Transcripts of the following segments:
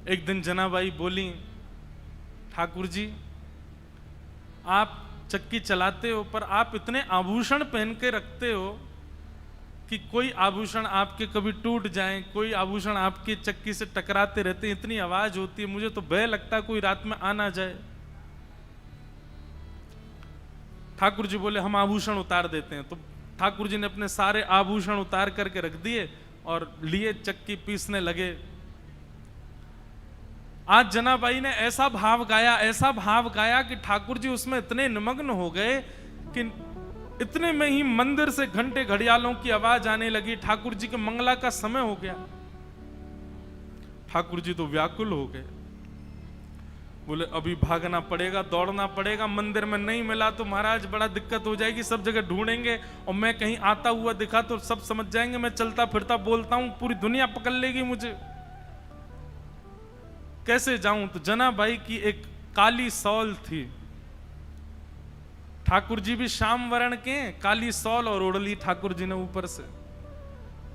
एक दिन जनाबाई बोली, ठाकुर जी आप चक्की चलाते हो पर आप इतने आभूषण पहन के रखते हो कि कोई आभूषण आपके कभी टूट जाए, कोई आभूषण आपकी चक्की से टकराते रहते, इतनी आवाज होती है, मुझे तो भय लगता है कोई रात में आ ना जाए। ठाकुर जी बोले हम आभूषण उतार देते हैं। तो ठाकुर जी ने अपने सारे आभूषण उतार करके रख दिए और लिए चक्की पीसने लगे। आज जनाबाई ने ऐसा भाव गाया कि ठाकुर जी उसमें इतने निमग्न हो गए कि इतने में ही मंदिर से घंटे घड़ियालों की आवाज आने लगी। ठाकुर जी के मंगला का समय हो गया। ठाकुर जी तो व्याकुल हो गए, बोले अभी भागना पड़ेगा, दौड़ना पड़ेगा, मंदिर में नहीं मिला तो महाराज बड़ा दिक्कत हो जाएगी, सब जगह ढूंढेंगे और मैं कहीं आता हुआ दिखा तो सब समझ जाएंगे मैं चलता फिरता बोलता हूं, पूरी दुनिया पकड़ लेगी मुझे, कैसे जाऊं। तो जनाबाई की एक काली सौल थी, ठाकुर जी भी श्याम वर्ण के, काली सौल और ओढ़ ली ठाकुर जी ने ऊपर से,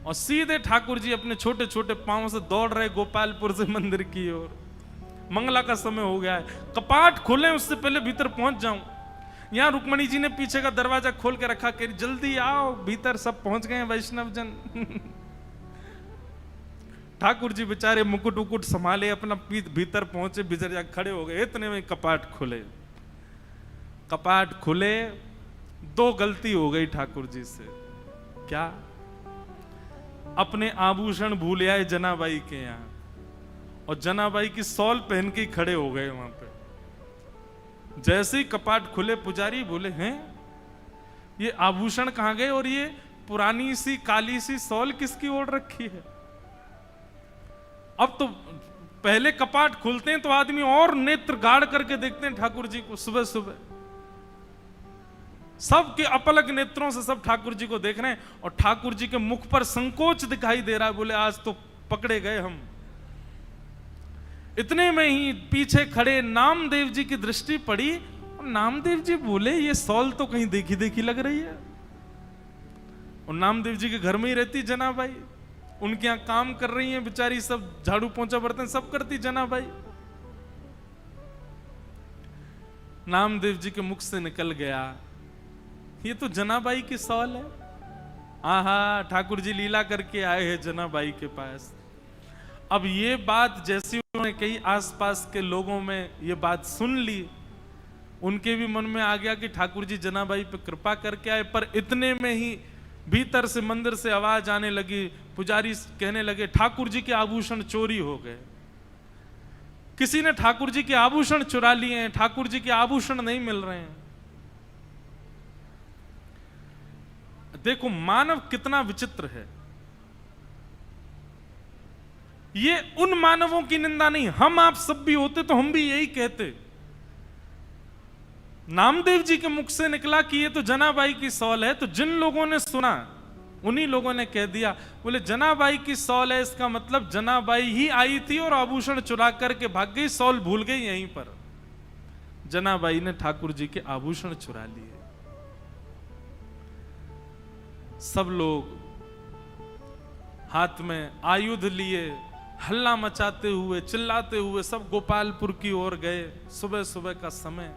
और सीधे ठाकुर जी अपने छोटे छोटे पांव से दौड़ रहे गोपालपुर से मंदिर की ओर। मंगला का समय हो गया है, कपाट खोले उससे पहले भीतर पहुंच जाऊं। यहां रुक्मणी जी ने पीछे का दरवाजा खोल के रखा, कह जल्दी आओ, भीतर सब पहुंच गए वैष्णव जन। ठाकुर जी बेचारे मुकुट उकुट संभाले, अपना भीतर पहुंचे, भीतर जा खड़े हो गए। इतने में कपाट खुले। दो गलती हो गई ठाकुर जी से। क्या? अपने आभूषण भूल आए जनाबाई के यहां, और जनाबाई की सौल पहन के खड़े हो गए वहां पे। जैसे ही कपाट खुले, पुजारी बोले हैं ये आभूषण कहां गए, और ये पुरानी सी काली सी सौल किसकी ओढ़ रखी है। अब तो पहले कपाट खुलते हैं तो आदमी और नेत्र गाड़ करके देखते हैं ठाकुर जी को। सुबह सुबह सबके अपलक नेत्रों से सब ठाकुर जी को देख रहे हैं, और ठाकुर जी के मुख पर संकोच दिखाई दे रहा है। बोले आज तो पकड़े गए हम। इतने में ही पीछे खड़े नामदेव जी की दृष्टि पड़ी, और नामदेव जी बोले ये सौल तो कहीं देखी देखी लग रही है। और नामदेव जी के घर में ही रहती जनाबाई, उनके यहां काम कर रही हैं बेचारी, सब झाड़ू पोंछा बर्तन सब करती जनाबाई। नामदेव जी के मुख से निकल गया, ये तो जनाबाई की सौल है। आहा, ठाकुर जी लीला करके आए हैं जनाबाई के पास। अब ये बात जैसी उन्होंने कई आसपास के लोगों में ये बात सुन ली, उनके भी मन में आ गया कि ठाकुर जी जनाबाई पे कृपा करके आए। पर इतने में ही भीतर से मंदिर से आवाज आने लगी, पुजारी कहने लगे ठाकुर जी के आभूषण चोरी हो गए, किसी ने ठाकुर जी के आभूषण चुरा लिए हैं, ठाकुर जी के आभूषण नहीं मिल रहे हैं। देखो मानव कितना विचित्र है। ये उन मानवों की निंदा नहीं, हम आप सब भी होते तो हम भी यही कहते। नामदेव जी के मुख से निकला कि ये तो जनाबाई की सौल है, तो जिन लोगों ने सुना उन्हीं लोगों ने कह दिया, बोले जनाबाई की सौल है, इसका मतलब जनाबाई ही आई थी और आभूषण चुरा करके भाग गई, सौल भूल गई यहीं पर। जनाबाई ने ठाकुर जी के आभूषण चुरा लिए। सब लोग हाथ में आयुध लिए, हल्ला मचाते हुए, चिल्लाते हुए सब गोपालपुर की ओर गए। सुबह सुबह का समय,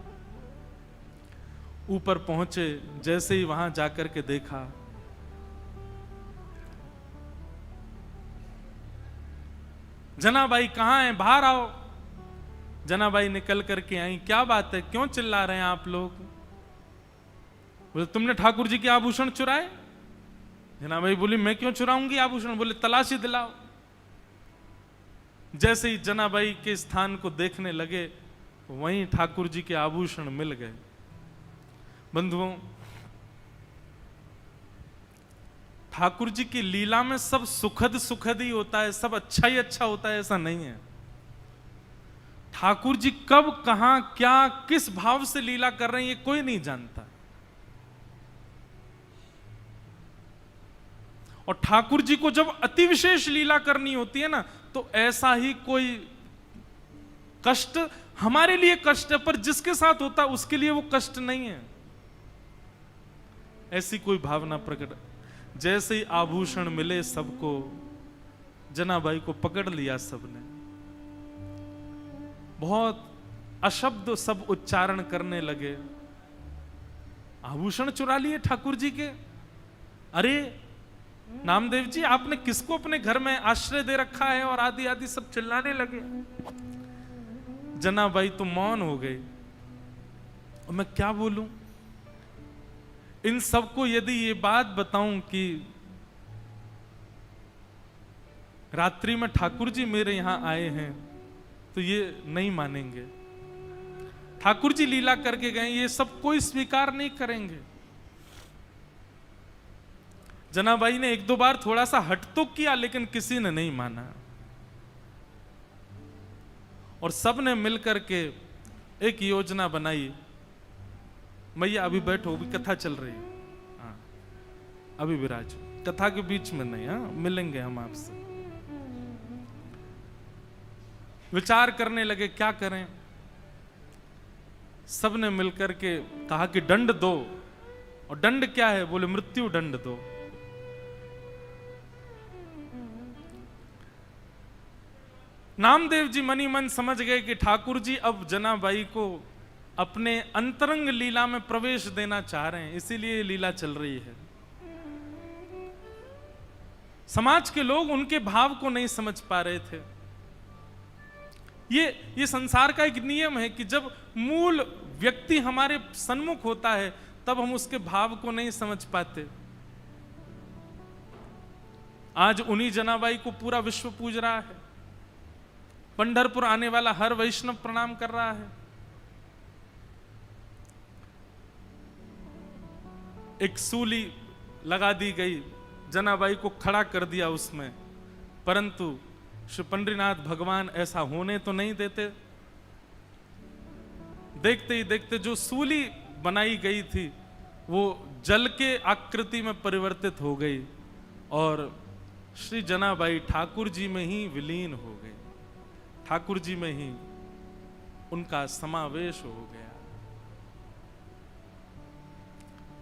ऊपर पहुंचे, जैसे ही वहां जाकर के देखा, जनाबाई कहां है, बाहर आओ। जनाबाई निकल करके आई, क्या बात है, क्यों चिल्ला रहे हैं आप लोग? बोले तुमने ठाकुर जी के आभूषण चुराए। जनाबाई बोली मैं क्यों चुराऊंगी आभूषण? बोले तलाशी दिलाओ। जैसे ही जनाबाई के स्थान को देखने लगे, वहीं ठाकुर जी के आभूषण मिल गए। बंधुओं, ठाकुर जी की लीला में सब सुखद सुखद ही होता है, सब अच्छा ही अच्छा होता है, ऐसा नहीं है। ठाकुर जी कब, कहां, क्या, किस भाव से लीला कर रहे हैं ये कोई नहीं जानता। और ठाकुर जी को जब अति विशेष लीला करनी होती है ना, तो ऐसा ही कोई कष्ट हमारे लिए कष्ट है, पर जिसके साथ होता है उसके लिए वो कष्ट नहीं है, ऐसी कोई भावना प्रकट। जैसे ही आभूषण मिले सबको, जनाबाई को पकड़ लिया सबने। बहुत अशब्द सब उच्चारण करने लगे। आभूषण चुरा लिए ठाकुर जी के। अरे नामदेव जी, आपने किसको अपने घर में आश्रय दे रखा है? और आदि आदि सब चिल्लाने लगे। जनाबाई तो मौन हो गई। और मैं क्या बोलूं? इन सबको यदि ये बात बताऊं कि रात्रि में ठाकुर जी मेरे यहां आए हैं, तो ये नहीं मानेंगे। ठाकुर जी लीला करके गए, ये सब कोई स्वीकार नहीं करेंगे। जनाबाई ने एक दो बार थोड़ा सा हट तो किया, लेकिन किसी ने नहीं माना। और सब ने मिलकर के एक योजना बनाई। मैया अभी बैठो, अभी कथा चल रही है। हाँ, अभी विराज, कथा के बीच में नहीं। हाँ, मिलेंगे हम आपसे। विचार करने लगे क्या करें। सब ने मिलकर के कहा कि दंड दो। और दंड क्या है? बोले मृत्यु दंड दो। नामदेव जी मनी मन समझ गए कि ठाकुर जी अब जनाबाई को अपने अंतरंग लीला में प्रवेश देना चाह रहे हैं, इसीलिए लीला चल रही है। समाज के लोग उनके भाव को नहीं समझ पा रहे थे। ये संसार का एक नियम है कि जब मूल व्यक्ति हमारे सन्मुख होता है, तब हम उसके भाव को नहीं समझ पाते। आज उन्हीं जनाबाई को पूरा विश्व पूज रहा है। पंढरपुर आने वाला हर वैष्णव प्रणाम कर रहा है। एक सूली लगा दी गई, जनाबाई को खड़ा कर दिया उसमें, परंतु श्री पंडरीनाथ भगवान ऐसा होने तो नहीं देते। देखते ही देखते जो सूली बनाई गई थी वो जल के आकृति में परिवर्तित हो गई और श्री जनाबाई ठाकुर जी में ही विलीन हो गई। ठाकुर जी में ही उनका समावेश हो गया।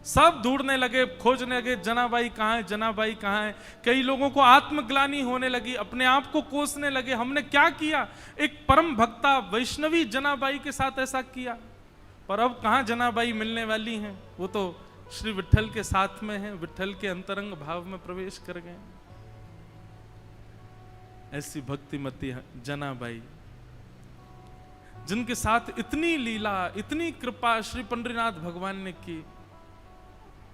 सब ढूंढने लगे, खोजने लगे, जनाबाई कहां है, जनाबाई कहां है। कई लोगों को आत्मग्लानि होने लगी, अपने आप को कोसने लगे, हमने क्या किया? एक परम भक्ता वैष्णवी जनाबाई के साथ ऐसा किया। पर अब कहां जनाबाई मिलने वाली हैं? वो तो श्री विट्ठल के साथ में है, विट्ठल के अंतरंग भाव में प्रवेश कर गए। ऐसी भक्तिमती जनाबाई, जिनके साथ इतनी लीला, इतनी कृपा श्री पंडरीनाथ भगवान ने की।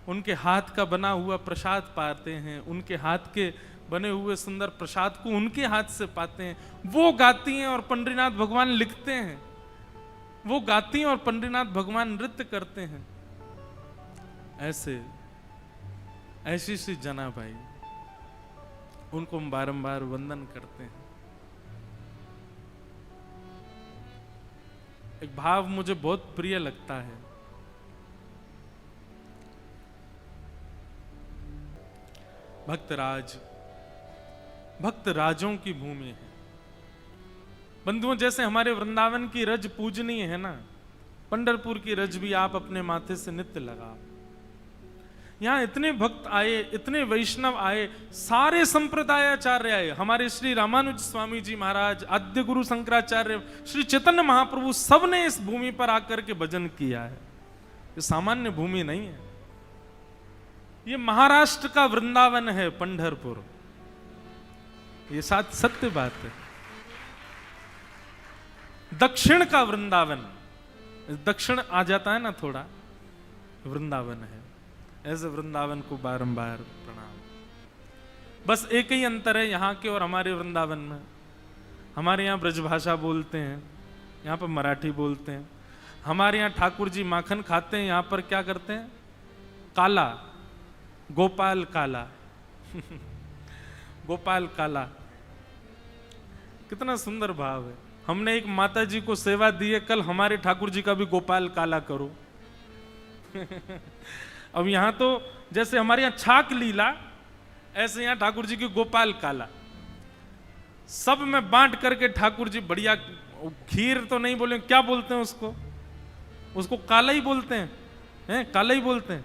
उनके हाथ का बना हुआ प्रसाद पाते हैं, उनके हाथ के बने हुए सुंदर प्रसाद को उनके हाथ से पाते हैं। वो गाती हैं और पंडरीनाथ भगवान लिखते हैं। वो गाती हैं और पंडरीनाथ भगवान नृत्य करते हैं। ऐसी सी जनाबाई, उनको हम बारंबार वंदन करते हैं। एक भाव मुझे बहुत प्रिय लगता है। भक्तराज, भक्त राजों की भूमि है। बंधुओं, जैसे हमारे वृंदावन की रज पूजनीय है ना, पंढरपुर की रज भी आप अपने माथे से नित्य लगा। यहां इतने भक्त आए, इतने वैष्णव आए, सारे संप्रदायाचार्य आए। हमारे श्री रामानुज स्वामी जी महाराज, आद्य गुरु शंकराचार्य, श्री चैतन्य महाप्रभु, सब ने इस भूमि पर आकर के भजन किया है। ये सामान्य भूमि नहीं है। ये महाराष्ट्र का वृंदावन है पंढरपुर। ये सत्य बात है। दक्षिण का वृंदावन, दक्षिण आ जाता है ना थोड़ा, वृंदावन है। ऐसे वृंदावन को बारंबार प्रणाम। बस एक ही अंतर है यहाँ के और हमारे वृंदावन में। हमारे यहाँ ब्रजभाषा बोलते हैं, यहाँ पर मराठी बोलते हैं। हमारे यहाँ ठाकुर जी माखन खाते हैं, यहाँ पर क्या करते हैं? काला, गोपाल काला। गोपाल काला, कितना सुंदर भाव है। हमने एक माता जी को सेवा दी है, कल हमारे ठाकुर जी का भी गोपाल काला करो। अब यहां तो जैसे हमारे यहां छाक लीला, ऐसे यहां ठाकुर जी की गोपाल काला। सब में बांट करके ठाकुर जी बढ़िया, खीर तो नहीं बोले, क्या बोलते हैं उसको? उसको काला ही बोलते हैं, काला ही बोलते हैं।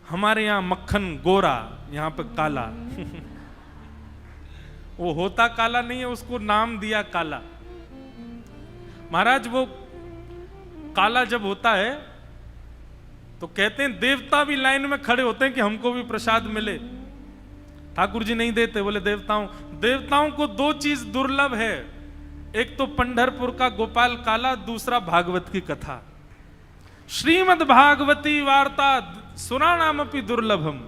हमारे यहां मक्खन गोरा, यहां पे काला। वो होता काला नहीं है, उसको नाम दिया काला। महाराज वो काला जब होता है तो कहते हैं देवता भी लाइन में खड़े होते हैं कि हमको भी प्रसाद मिले। ठाकुर जी नहीं देते, बोले देवताओं को दो चीज दुर्लभ है, एक तो पंढरपुर का गोपाल काला, दूसरा भागवत की कथा। श्रीमद् भागवती वार्ता सुराणामपि दुर्लभम,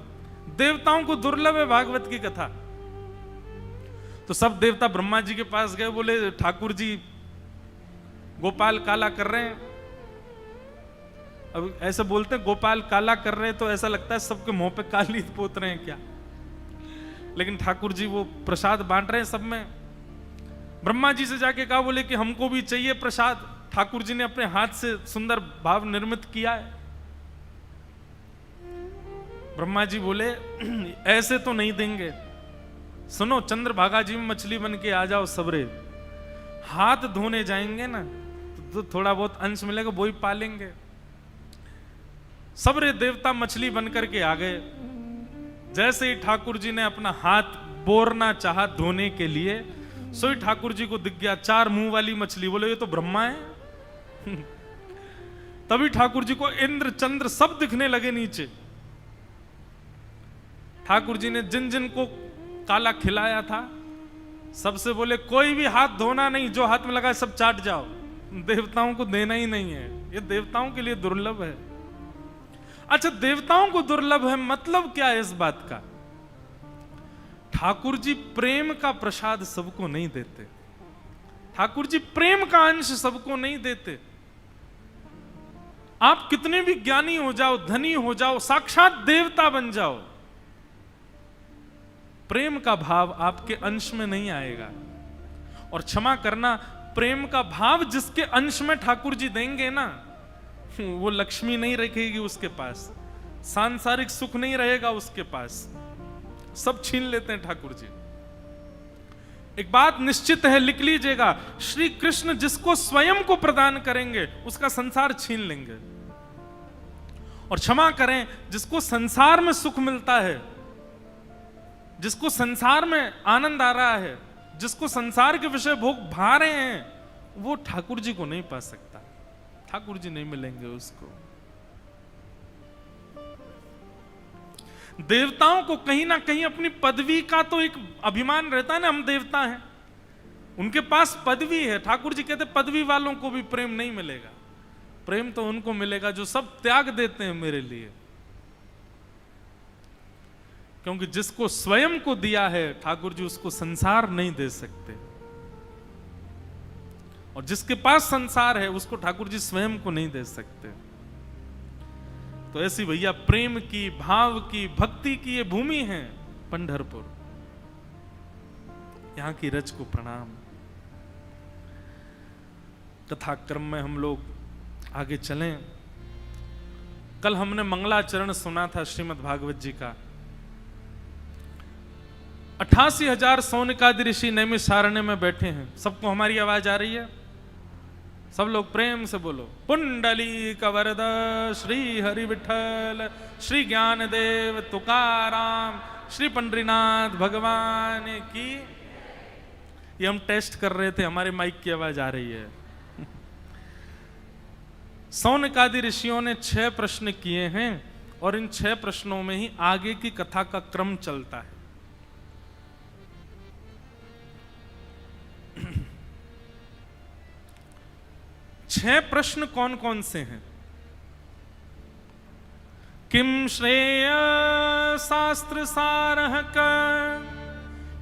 देवताओं को दुर्लभ है भागवत की कथा। तो सब देवता ब्रह्मा जी के पास गए, बोले ठाकुर जी गोपाल काला कर रहे हैं। अब ऐसे बोलते हैं गोपाल काला कर रहे हैं तो ऐसा लगता है सबके मुंह पे काली पोत रहे हैं क्या, लेकिन ठाकुर जी वो प्रसाद बांट रहे हैं सब में। ब्रह्मा जी से जाके कहा, बोले कि हमको भी चाहिए प्रसाद। ठाकुर जी ने अपने हाथ से सुंदर भाव निर्मित किया है। ब्रह्मा जी बोले ऐसे तो नहीं देंगे, सुनो चंद्रभागा जी में मछली बन के आ जाओ सबरे, हाथ धोने जाएंगे ना तो थोड़ा बहुत अंश मिलेगा, वो ही पालेंगे। सबरे देवता मछली बन करके आ गए। जैसे ही ठाकुर जी ने अपना हाथ बोरना चाहा धोने के लिए, सो ही ठाकुर जी को दिख गया 4 मुंह वाली मछली। बोले ये तो ब्रह्मा है। तभी ठाकुर जी को इंद्र चंद्र सब दिखने लगे नीचे। ठाकुर जी ने जिन जिन को काला खिलाया था सबसे बोले कोई भी हाथ धोना नहीं, जो हाथ में लगा सब चाट जाओ, देवताओं को देना ही नहीं है, ये देवताओं के लिए दुर्लभ है। अच्छा, देवताओं को दुर्लभ है मतलब क्या है इस बात का? ठाकुर जी प्रेम का प्रसाद सबको नहीं देते, ठाकुर जी प्रेम का अंश सबको नहीं देते। आप कितने भी ज्ञानी हो जाओ, धनी हो जाओ, साक्षात देवता बन जाओ, प्रेम का भाव आपके अंश में नहीं आएगा। और क्षमा करना, प्रेम का भाव जिसके अंश में ठाकुर जी देंगे ना, वो लक्ष्मी नहीं रखेगी उसके पास, सांसारिक सुख नहीं रहेगा उसके पास, सब छीन लेते हैं ठाकुर जी। एक बात निश्चित है, लिख लीजिएगा, श्री कृष्ण जिसको स्वयं को प्रदान करेंगे उसका संसार छीन लेंगे। और क्षमा करें, जिसको संसार में सुख मिलता है, जिसको संसार में आनंद आ रहा है, जिसको संसार के विषय भोग भा रहे हैं, वो ठाकुर जी को नहीं पा सकता, ठाकुर जी नहीं मिलेंगे उसको। देवताओं को कहीं ना कहीं अपनी पदवी का तो एक अभिमान रहता है ना, हम देवता हैं, उनके पास पदवी है। ठाकुर जी कहते पदवी वालों को भी प्रेम नहीं मिलेगा, प्रेम तो उनको मिलेगा जो सब त्याग देते हैं मेरे लिए। क्योंकि जिसको स्वयं को दिया है ठाकुर जी उसको संसार नहीं दे सकते, और जिसके पास संसार है उसको ठाकुर जी स्वयं को नहीं दे सकते। तो ऐसी भैया प्रेम की, भाव की, भक्ति की ये भूमि है पंढरपुर, यहां की रज को प्रणाम। कथाक्रम में हम लोग आगे चलें। कल हमने मंगलाचरण सुना था श्रीमद् भागवत जी का। 88,000 सौनकादि ऋषि नैमिषारण्य में बैठे हैं। सबको हमारी आवाज आ रही है? सब लोग प्रेम से बोलो, पुंडलीक वरद श्री हरि विठल श्री ज्ञानदेव तुकाराम श्री पंडरीनाथ भगवान की। ये हम टेस्ट कर रहे थे, हमारे माइक की आवाज आ रही है। सौनकादि ऋषियों ने 6 प्रश्न किए हैं और इन 6 प्रश्नों में ही आगे की कथा का क्रम चलता है। छह प्रश्न कौन कौन से हैं? किम श्रेय शास्त्र सारः क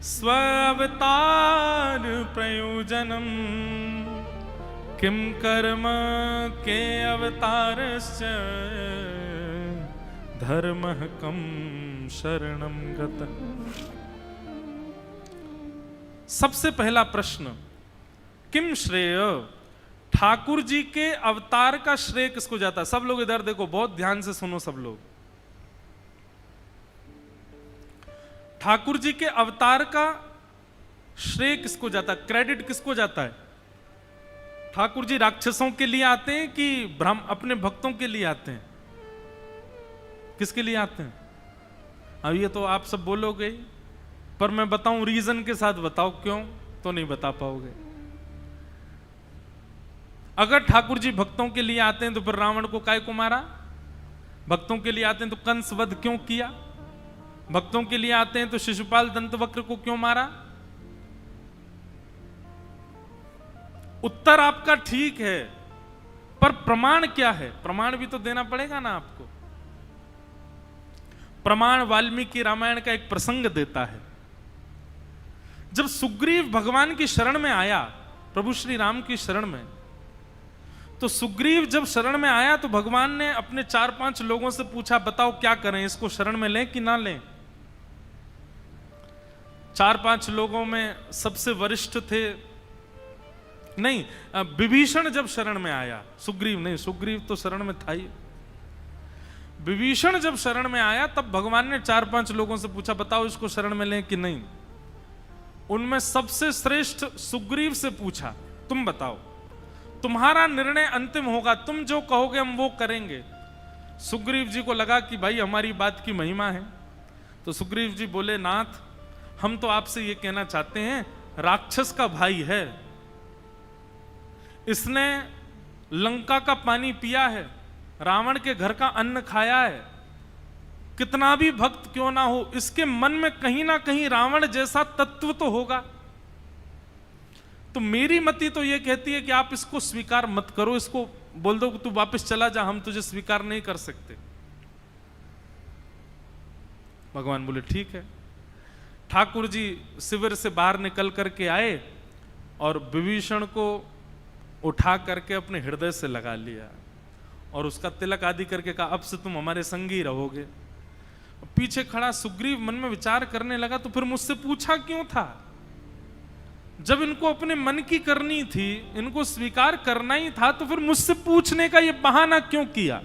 स्वावतार प्रयोजनम किम कर्म के अवतारश्च धर्मः कम शरणं गतः। सबसे पहला प्रश्न, किम श्रेय, ठाकुर जी के अवतार का श्रेय किसको जाता है? सब लोग इधर देखो, बहुत ध्यान से सुनो सब लोग। ठाकुर जी के अवतार का श्रेय किसको जाता है, क्रेडिट किसको जाता है? ठाकुर जी राक्षसों के लिए आते हैं कि अपने भक्तों के लिए आते हैं? किसके लिए आते हैं? अब ये तो आप सब बोलोगे, पर मैं बताऊं रीजन के साथ, बताओ क्यों, तो नहीं बता पाओगे। अगर ठाकुर जी भक्तों के लिए आते हैं तो फिर रावण को काय को मारा? भक्तों के लिए आते हैं तो कंस वध क्यों किया? भक्तों के लिए आते हैं तो शिशुपाल दंतवक्र को क्यों मारा? उत्तर आपका ठीक है, पर प्रमाण क्या है? प्रमाण भी तो देना पड़ेगा ना आपको। प्रमाण वाल्मीकि रामायण का एक प्रसंग देता है। जब सुग्रीव भगवान की शरण में आया, प्रभु श्री राम की शरण में, तो सुग्रीव जब शरण में आया तो भगवान ने अपने 4-5 लोगों से पूछा, बताओ क्या करें, इसको शरण में लें कि ना लें? 4-5 लोगों में सबसे वरिष्ठ थे, नहीं, विभीषण जब शरण में आया, सुग्रीव नहीं, सुग्रीव तो शरण में था ही। विभीषण जब शरण में आया तब भगवान ने 4-5 लोगों से पूछा, बताओ इसको शरण में लें कि नहीं? उनमें सबसे श्रेष्ठ सुग्रीव से पूछा, तुम बताओ, तुम्हारा निर्णय अंतिम होगा, तुम जो कहोगे हम वो करेंगे। सुग्रीव जी को लगा कि भाई हमारी बात की महिमा है, तो सुग्रीव जी बोले, नाथ हम तो आपसे ये कहना चाहते हैं, राक्षस का भाई है, इसने लंका का पानी पिया है, रावण के घर का अन्न खाया है, कितना भी भक्त क्यों ना हो, इसके मन में कहीं ना कहीं रावण जैसा तत्व तो होगा। तो मेरी मति तो यह कहती है कि आप इसको स्वीकार मत करो, इसको बोल दो कि तू वापस चला जा, हम तुझे स्वीकार नहीं कर सकते। भगवान बोले ठीक है। ठाकुर जी शिविर से बाहर निकल करके आए और विभीषण को उठा करके अपने हृदय से लगा लिया और उसका तिलक आदि करके कहा, अब से तुम हमारे संगी रहोगे। पीछे खड़ा सुग्रीव मन में विचार करने लगा, तो फिर मुझसे पूछा क्यों था? जब इनको अपने मन की करनी थी, इनको स्वीकार करना ही था, तो फिर मुझसे पूछने का ये बहाना क्यों किया?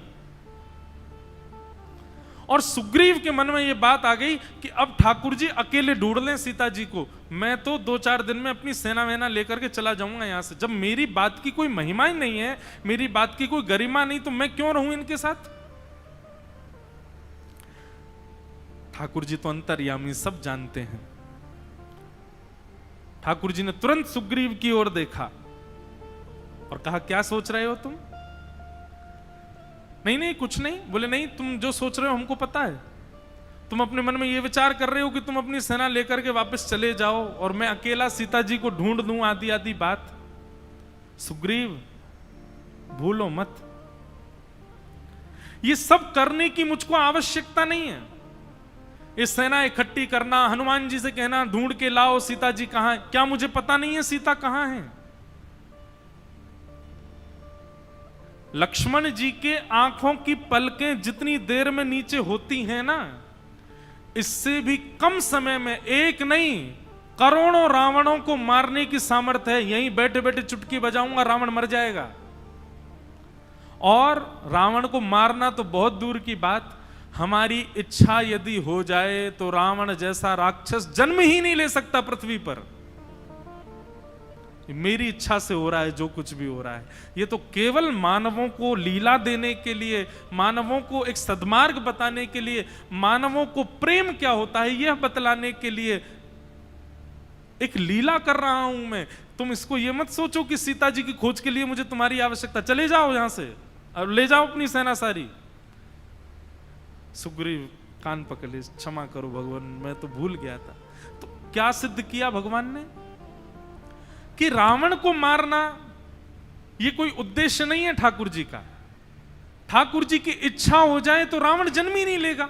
और सुग्रीव के मन में ये बात आ गई कि अब ठाकुर जी अकेले ढूंढ लें सीता जी को, मैं तो 2-4 दिन में अपनी सेना वेना लेकर के चला जाऊंगा यहां से। जब मेरी बात की कोई महिमा ही नहीं है, मेरी बात की कोई गरिमा नहीं, तो मैं क्यों रहूं इनके साथ? ठाकुर जी तो अंतर्यामी, सब जानते हैं। ठाकुर जी ने तुरंत सुग्रीव की ओर देखा और कहा, क्या सोच रहे हो तुम? नहीं नहीं कुछ नहीं। बोले नहीं, तुम जो सोच रहे हो हमको पता है। तुम अपने मन में ये विचार कर रहे हो कि तुम अपनी सेना लेकर के वापस चले जाओ और मैं अकेला सीता जी को ढूंढ दूं, आदि आदि बात। सुग्रीव भूलो मत, ये सब करने की मुझको आवश्यकता नहीं है। ये सेना इकट्ठी करना, हनुमान जी से कहना ढूंढ के लाओ सीता जी कहां है, क्या मुझे पता नहीं है सीता कहां है? लक्ष्मण जी के आंखों की पलकें जितनी देर में नीचे होती हैं ना, इससे भी कम समय में एक नहीं करोड़ों रावणों को मारने की सामर्थ्य है। यहीं बैठे बैठे चुटकी बजाऊंगा, रावण मर जाएगा। और रावण को मारना तो बहुत दूर की बात, हमारी इच्छा यदि हो जाए तो रावण जैसा राक्षस जन्म ही नहीं ले सकता पृथ्वी पर। मेरी इच्छा से हो रहा है जो कुछ भी हो रहा है, ये तो केवल मानवों को लीला देने के लिए, मानवों को एक सद्मार्ग बताने के लिए, मानवों को प्रेम क्या होता है यह बतलाने के लिए एक लीला कर रहा हूं मैं। तुम इसको ये मत सोचो कि सीता जी की खोज के लिए मुझे तुम्हारी आवश्यकता, चले जाओ यहां से और ले जाओ अपनी सेना सारी। सुग्रीव कान पकड़ ले, क्षमा करो भगवान, मैं तो भूल गया था। तो क्या सिद्ध किया भगवान ने कि रावण को मारना ये कोई उद्देश्य नहीं है ठाकुर जी का। ठाकुर जी की इच्छा हो जाए तो रावण जन्म ही नहीं लेगा,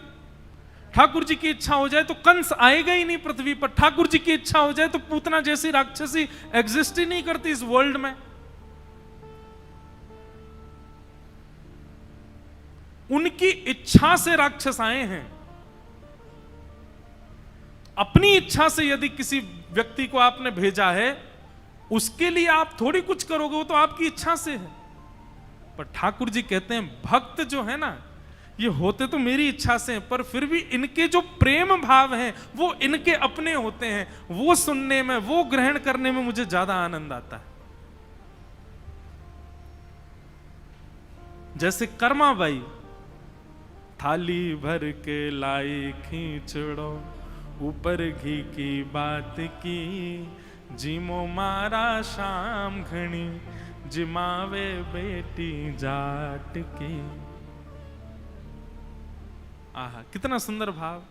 ठाकुर जी की इच्छा हो जाए तो कंस आएगा ही नहीं पृथ्वी पर, ठाकुर जी की इच्छा हो जाए तो पूतना जैसी राक्षसी एग्जिस्ट ही नहीं करती इस वर्ल्ड में। उनकी इच्छा से राक्षस आए हैं। अपनी इच्छा से यदि किसी व्यक्ति को आपने भेजा है, उसके लिए आप थोड़ी कुछ करोगे, वो तो आपकी इच्छा से है। पर ठाकुर जी कहते हैं भक्त जो है ना, ये होते तो मेरी इच्छा से हैं, पर फिर भी इनके जो प्रेम भाव हैं वो इनके अपने होते हैं। वो सुनने में, वो ग्रहण करने में मुझे ज्यादा आनंद आता है। जैसे कर्माबाई थाली भर के लाई खींचड़ो, ऊपर घी की बात की, जीमो मारा शाम घणी, जिमावे बेटी जाट की। आहा, कितना सुंदर भाव।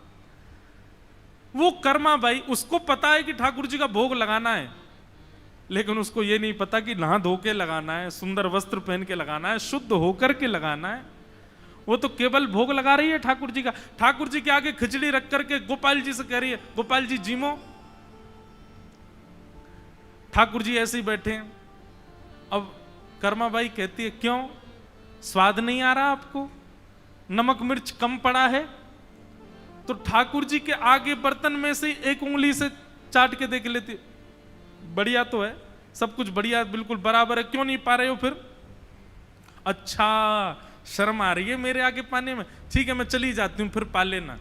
वो कर्मा बाई, उसको पता है कि ठाकुर जी का भोग लगाना है, लेकिन उसको ये नहीं पता कि नहा धो के लगाना है, सुंदर वस्त्र पहन के लगाना है, शुद्ध होकर के लगाना है। वो तो केवल भोग लगा रही है ठाकुर जी का। ठाकुर जी के आगे खिचड़ी रख करके गोपाल जी से कह रही है, गोपाल जी जीमो। ठाकुर जी ऐसे ही बैठे हैं। अब कर्मा बाई कहती है, क्यों, स्वाद नहीं आ रहा आपको, नमक मिर्च कम पड़ा है? तो ठाकुर जी के आगे बर्तन में से एक उंगली से चाट के देख लेती, बढ़िया तो है, सब कुछ बढ़िया, बिल्कुल बराबर है, क्यों नहीं पा रहे हो फिर? अच्छा, शर्म आ रही है मेरे आगे पाने में, ठीक है मैं चली जाती हूं, फिर पा लेना।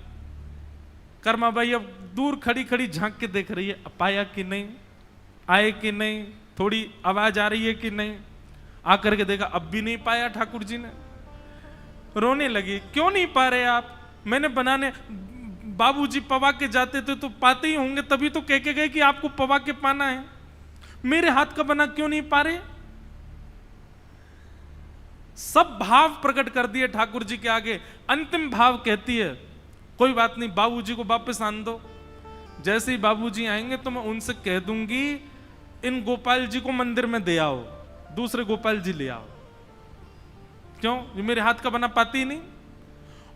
कर्मा बाई अब दूर खड़ी खड़ी झांक के देख रही है, पाया कि नहीं, आए कि नहीं, थोड़ी आवाज आ रही है कि नहीं। आकर के देखा, अब भी नहीं पाया ठाकुर जी ने। रोने लगी, क्यों नहीं पा रहे आप? मैंने बनाने, बाबूजी पवा के जाते थे तो पाते ही होंगे, तभी तो कह के गए कि आपको पवा के पाना है, मेरे हाथ का बना क्यों नहीं पा रहे? सब भाव प्रकट कर दिए ठाकुर जी के आगे। अंतिम भाव कहती है, कोई बात नहीं, बाबूजी को वापस आन दो, जैसे ही बाबूजी आएंगे तो मैं उनसे कह दूंगी इन गोपाल जी को मंदिर में दे आओ, दूसरे गोपाल जी ले आओ। क्यों, ये मेरे हाथ का बना पाती ही नहीं।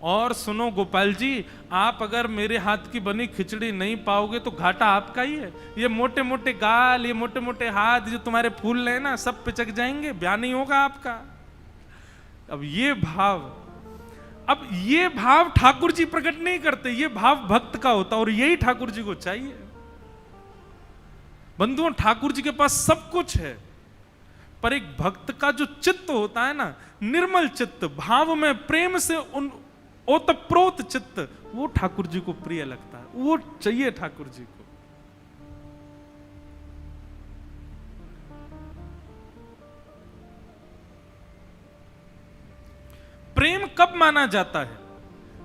और सुनो गोपाल जी, आप अगर मेरे हाथ की बनी खिचड़ी नहीं पाओगे तो घाटा आपका ही है। ये मोटे मोटे गाल, ये मोटे मोटे हाथ जो तुम्हारे फूल रहे ना, सब पिचक जाएंगे, ब्याह नहीं होगा आपका। अब ये भाव ठाकुर जी प्रकट नहीं करते, ये भाव भक्त का होता, और यही ठाकुर जी को चाहिए। बंधुओं, ठाकुर जी के पास सब कुछ है, पर एक भक्त का जो चित्त होता है ना, निर्मल चित्त, भाव में प्रेम से ओतप्रोत चित्त, वो ठाकुर जी को प्रिय लगता है, वो चाहिए ठाकुर जी को। प्रेम कब माना जाता है?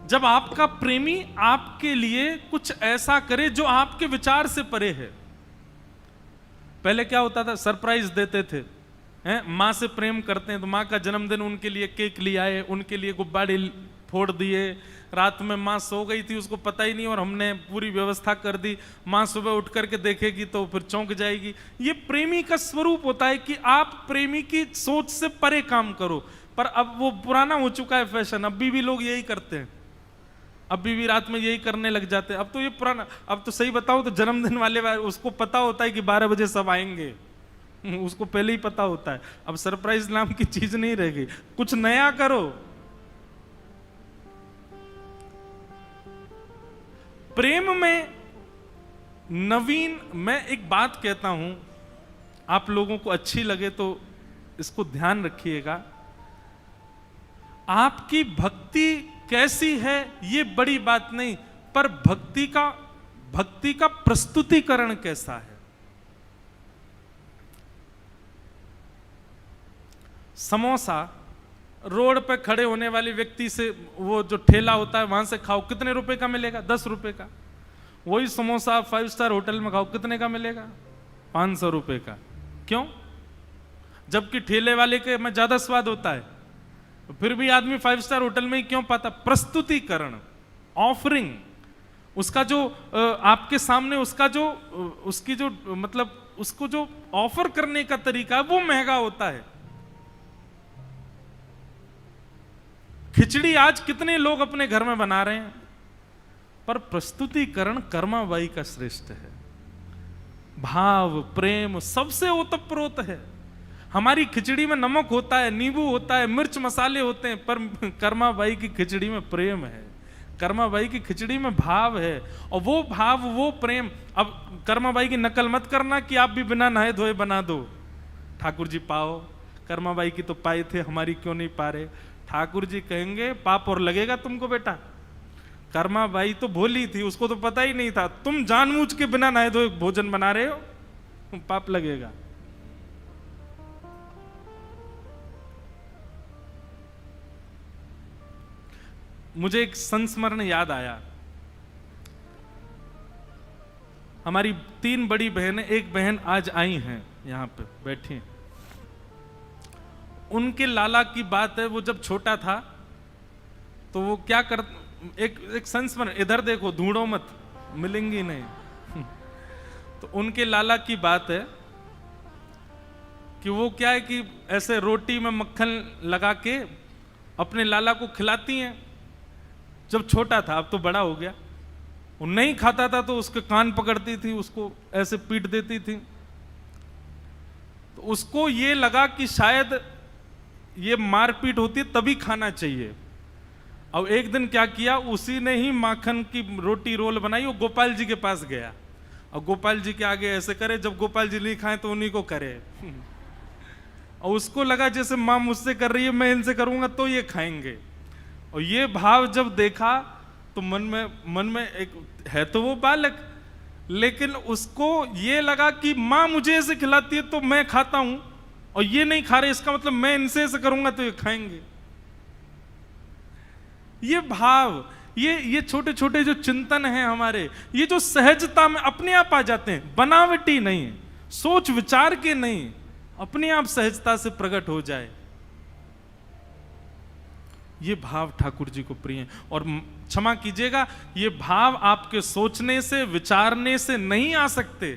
जब आपका प्रेमी आपके लिए कुछ ऐसा करे जो आपके विचार से परे है। पहले क्या होता था, सरप्राइज देते थे, हैं, माँ से प्रेम करते हैं तो माँ का जन्मदिन, उनके लिए केक ले आए, उनके लिए गुब्बारे फोड़ दिए, रात में माँ सो गई थी उसको पता ही नहीं और हमने पूरी व्यवस्था कर दी, माँ सुबह उठ करके देखेगी तो फिर चौंक जाएगी। ये प्रेमी का स्वरूप होता है कि आप प्रेमी की सोच से परे काम करो। पर अब वो पुराना हो चुका है फैशन, अभी भी लोग यही करते हैं, अभी भी रात में यही करने लग जाते हैं। अब तो ये पुराना, अब तो सही बताओ तो जन्मदिन वाले उसको पता होता है कि 12 बजे सब आएंगे, उसको पहले ही पता होता है। अब सरप्राइज नाम की चीज नहीं रह गई, कुछ नया करो। प्रेम में नवीन, मैं एक बात कहता हूं, आप लोगों को अच्छी लगे तो इसको ध्यान रखिएगा। आपकी भक्ति कैसी है ये बड़ी बात नहीं, पर भक्ति का प्रस्तुतिकरण कैसा है। समोसा रोड पे खड़े होने वाले व्यक्ति से, वो जो ठेला होता है वहां से खाओ, कितने रुपए का मिलेगा? 10 रुपए का। वही समोसा 5 स्टार होटल में खाओ, कितने का मिलेगा? 500 रुपए का। क्यों? जबकि ठेले वाले के में ज्यादा स्वाद होता है, फिर भी आदमी 5 स्टार होटल में ही क्यों पाता? प्रस्तुतिकरण, ऑफरिंग, उसका जो आपके सामने उसका जो उसकी जो मतलब उसको जो ऑफर करने का तरीका है वो महंगा होता है। खिचड़ी आज कितने लोग अपने घर में बना रहे हैं, पर प्रस्तुतिकरण कर्माबाई का श्रेष्ठ है। भाव प्रेम सबसे ओतप्रोत है। हमारी खिचड़ी में नमक होता है, नींबू होता है, मिर्च मसाले होते हैं, पर कर्माबाई की खिचड़ी में प्रेम है, कर्माबाई की खिचड़ी में भाव है। और वो भाव, वो प्रेम, अब कर्माबाई की नकल मत करना कि आप भी बिना नहाए धोए बना दो। ठाकुर जी पाओ, कर्माबाई की तो पाए थे, हमारी क्यों नहीं पा रहे? ठाकुर जी कहेंगे पाप और लगेगा तुमको बेटा। कर्माबाई तो भोली थी, उसको तो पता ही नहीं था, तुम जानबूझ के बिना नहाए धोए भोजन बना रहे हो, पाप लगेगा। मुझे एक संस्मरण याद आया। हमारी 3 बड़ी बहनें, एक बहन आज आई हैं यहाँ पे बैठी हैं। उनके लाला की बात है, वो जब छोटा था तो वो क्या कर, एक संस्मरण, इधर देखो ढूंढो मत, मिलेंगी नहीं। तो उनके लाला की बात है कि वो क्या है कि ऐसे रोटी में मक्खन लगा के अपने लाला को खिलाती हैं। जब छोटा था, अब तो बड़ा हो गया, वो नहीं खाता था तो उसके कान पकड़ती थी, उसको ऐसे पीट देती थी। तो उसको ये लगा कि शायद ये मारपीट होती है तभी खाना चाहिए। अब एक दिन क्या किया, उसी ने ही माखन की रोटी रोल बनाई, वो गोपाल जी के पास गया और गोपाल जी के आगे ऐसे करे, जब गोपाल जी नहीं खाए तो उन्हीं को करे। और उसको लगा जैसे माँ मुझसे कर रही है, मैं इनसे करूंगा तो ये खाएंगे। और ये भाव जब देखा तो मन में एक है तो वो बालक, लेकिन उसको ये लगा कि माँ मुझे ऐसे खिलाती है तो मैं खाता हूं, और ये नहीं खा रहे, इसका मतलब मैं इनसे ऐसे करूंगा तो ये खाएंगे। ये भाव, ये छोटे छोटे जो चिंतन हैं हमारे, ये जो सहजता में अपने आप आ जाते हैं, बनावटी नहीं, सोच विचार के नहीं, अपने आप सहजता से प्रकट हो जाए, ये भाव ठाकुर जी को प्रिय है। और क्षमा कीजिएगा, ये भाव आपके सोचने से विचारने से नहीं आ सकते।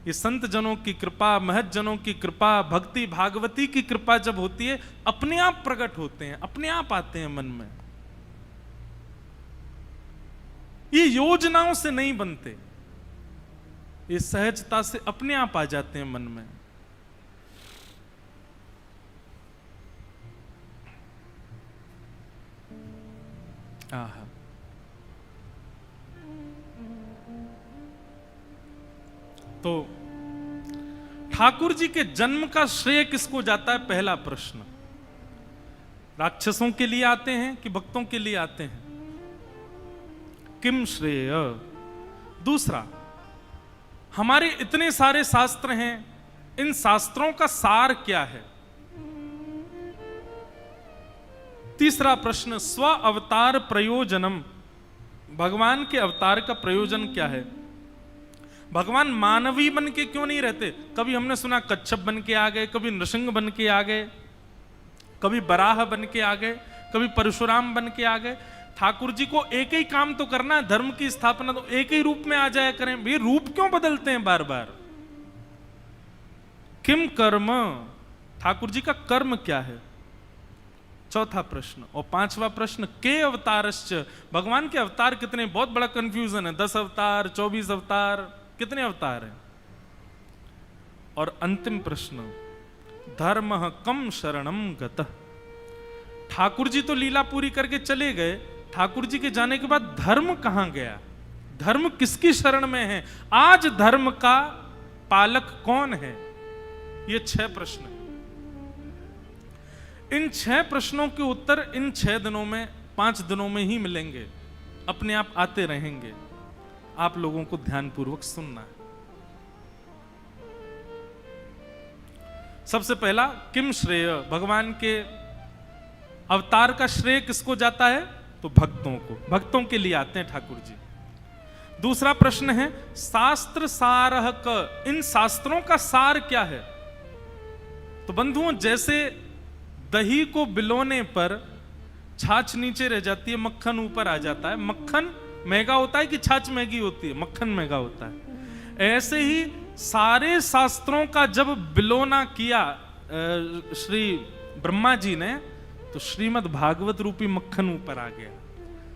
ये संत जनों की कृपा, महत जनों की कृपा, भक्ति भागवती की कृपा जब होती है, अपने आप प्रकट होते हैं, अपने आप आते हैं मन में। ये योजनाओं से नहीं बनते, ये सहजता से अपने आप आ जाते हैं मन में। आहा, तो ठाकुर जी के जन्म का श्रेय किसको जाता है? पहला प्रश्न। राक्षसों के लिए आते हैं कि भक्तों के लिए आते हैं? किम श्रेय। दूसरा, हमारे इतने सारे शास्त्र हैं, इन शास्त्रों का सार क्या है? तीसरा प्रश्न, स्व अवतार प्रयोजनम, भगवान के अवतार का प्रयोजन क्या है? भगवान मानवी बन के क्यों नहीं रहते? कभी हमने सुना कच्छप बन के आ गए, कभी नृसिंह बन के आ गए, कभी बराह बन के आ गए, कभी परशुराम बन के आ गए। ठाकुर जी को एक ही काम तो करना है, धर्म की स्थापना, तो एक ही रूप में आ जाया करें। भाई रूप क्यों बदलते हैं बार बार? किम कर्म, ठाकुर जी का कर्म क्या है? चौथा प्रश्न। और पांचवा प्रश्न, के अवतारश्च, भगवान के अवतार कितने? बहुत बड़ा कंफ्यूजन है, 10 अवतार, 24 अवतार, कितने अवतार हैं? और अंतिम प्रश्न, धर्म कम शरणम गतः, ठाकुर जी तो लीला पूरी करके चले गए, ठाकुर जी के जाने के बाद धर्म कहां गया? धर्म किसकी शरण में है? आज धर्म का पालक कौन है? ये 6 प्रश्न हैं। इन 6 प्रश्नों के उत्तर इन 6 दिनों में, 5 दिनों में ही मिलेंगे, अपने आप आते रहेंगे। आप लोगों को ध्यानपूर्वक सुनना है। सबसे पहला, किम श्रेय, भगवान के अवतार का श्रेय किसको जाता है? तो भक्तों को, भक्तों के लिए आते हैं ठाकुर जी। दूसरा प्रश्न है, शास्त्र सारह क, इन शास्त्रों का सार क्या है? तो बंधुओं, जैसे दही को बिलोने पर छाछ नीचे रह जाती है, मक्खन ऊपर आ जाता है। मक्खन महंगा होता है कि छाछ महंगी होती है? मक्खन महंगा होता है। ऐसे ही सारे शास्त्रों का जब बिलोना किया श्री ब्रह्मा जी ने, तो श्रीमद् भागवत रूपी मक्खन ऊपर आ गया।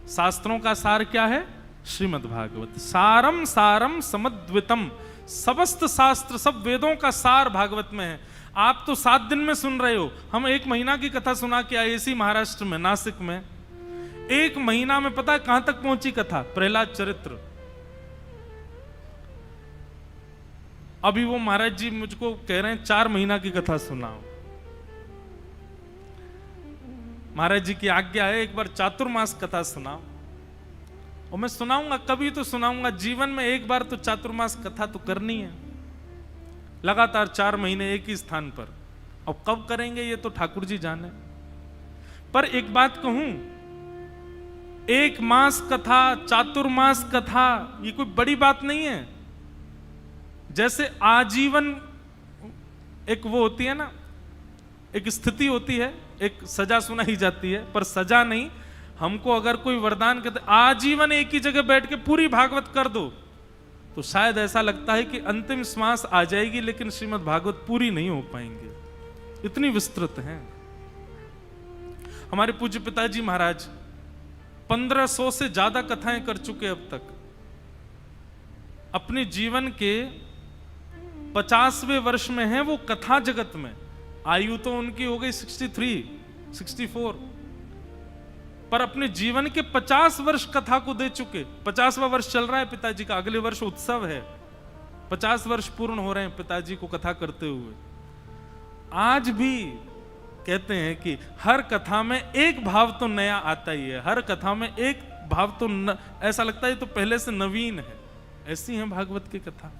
शास्त्रों का सार क्या है? श्रीमद् भागवत। सारम सारम समद्वितम, समस्त शास्त्र, सब वेदों का सार भागवत में है। आप तो 7 दिन में सुन रहे हो, हम 1 महीना की कथा सुना के आए इसी महाराष्ट्र में, नासिक में। 1 महीना में पता है कहां तक पहुंची कथा? प्रहलाद चरित्र। अभी वो महाराज जी मुझको कह रहे हैं 4 महीना की कथा सुनाओ। महाराज जी की आज्ञा है, एक बार चातुर्मास कथा सुनाओ। और मैं सुनाऊंगा, कभी तो सुनाऊंगा, जीवन में एक बार तो चातुर्मास कथा तो करनी है, लगातार 4 महीने एक ही स्थान पर। अब कब करेंगे ये तो ठाकुर जी जाने। पर एक बात कहूं, 1 मास कथा, चातुर्मास कथा, ये कोई बड़ी बात नहीं है। जैसे आजीवन एक वो होती है ना, एक स्थिति होती है, एक सजा सुनाई जाती है, पर सजा नहीं, हमको अगर कोई वरदान कहते आजीवन एक ही जगह बैठ के पूरी भागवत कर दो, तो शायद ऐसा लगता है कि अंतिम श्वास आ जाएगी, लेकिन श्रीमद् भागवत पूरी नहीं हो पाएंगे, इतनी विस्तृत है। हमारे पूज्य पिताजी महाराज 1500 से ज्यादा कथाएं कर चुके अब तक। अपने जीवन के 50वें वर्ष में हैं वो कथा जगत में। आयु तो उनकी हो गई 63, 64, पर अपने जीवन के 50 वर्ष कथा को दे चुके। 50वां वर्ष चल रहा है पिताजी का, अगले वर्ष उत्सव है, 50 वर्ष पूर्ण हो रहे हैं पिताजी को कथा करते हुए। आज भी कहते हैं कि हर कथा में एक भाव तो नया आता ही है, हर कथा में एक भाव तो ऐसा लगता है तो पहले से नवीन है। ऐसी है भागवत की कथा।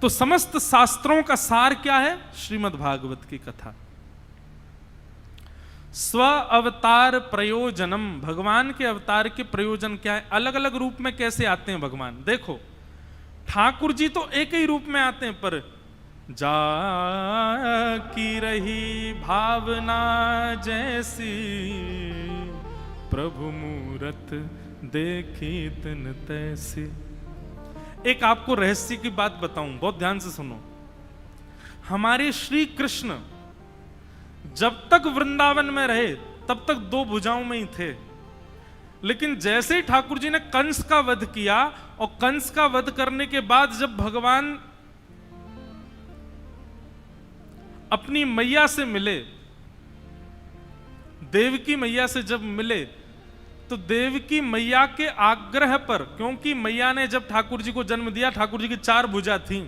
तो समस्त शास्त्रों का सार क्या है? श्रीमद् भागवत की कथा। स्व अवतार प्रयोजनम, भगवान के अवतार के प्रयोजन क्या है? अलग अलग रूप में कैसे आते हैं भगवान? देखो, ठाकुर जी तो एक ही रूप में आते हैं, पर जा की रही भावना जैसी, प्रभु मूरत देखी तिन तैसी। एक आपको रहस्य की बात बताऊं, बहुत ध्यान से सुनो। हमारे श्री कृष्ण जब तक वृंदावन में रहे तब तक दो भुजाओं में ही थे, लेकिन जैसे ही ठाकुर जी ने कंस का वध किया, और कंस का वध करने के बाद जब भगवान अपनी मैया से मिले, देवकी मैया से जब मिले, तो देवकी मैया के आग्रह पर, क्योंकि मैया ने जब ठाकुर जी को जन्म दिया, ठाकुर जी की 4 भुजा थीं।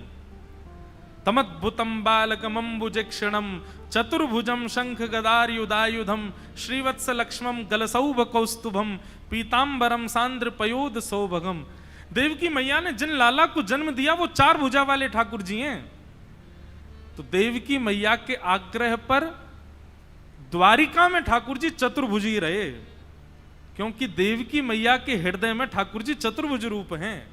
तमद्भुतम बालकमंबुजक्षणम चतुर्भुजम शंख गदायुधायुधम श्रीवत्स लक्ष्मम गलसौभ कौस्तुभम पीतांबरम सांद्र पयोद सौभगम। देवकी मैया ने जिन लाला को जन्म दिया वो 4 भुजा वाले ठाकुर जी हैं। तो देवकी मैया के आग्रह पर द्वारिका में ठाकुर जी चतुर्भुजी रहे, क्योंकि देवकी मैया के हृदय में ठाकुर जी चतुर्भुज रूप हैं।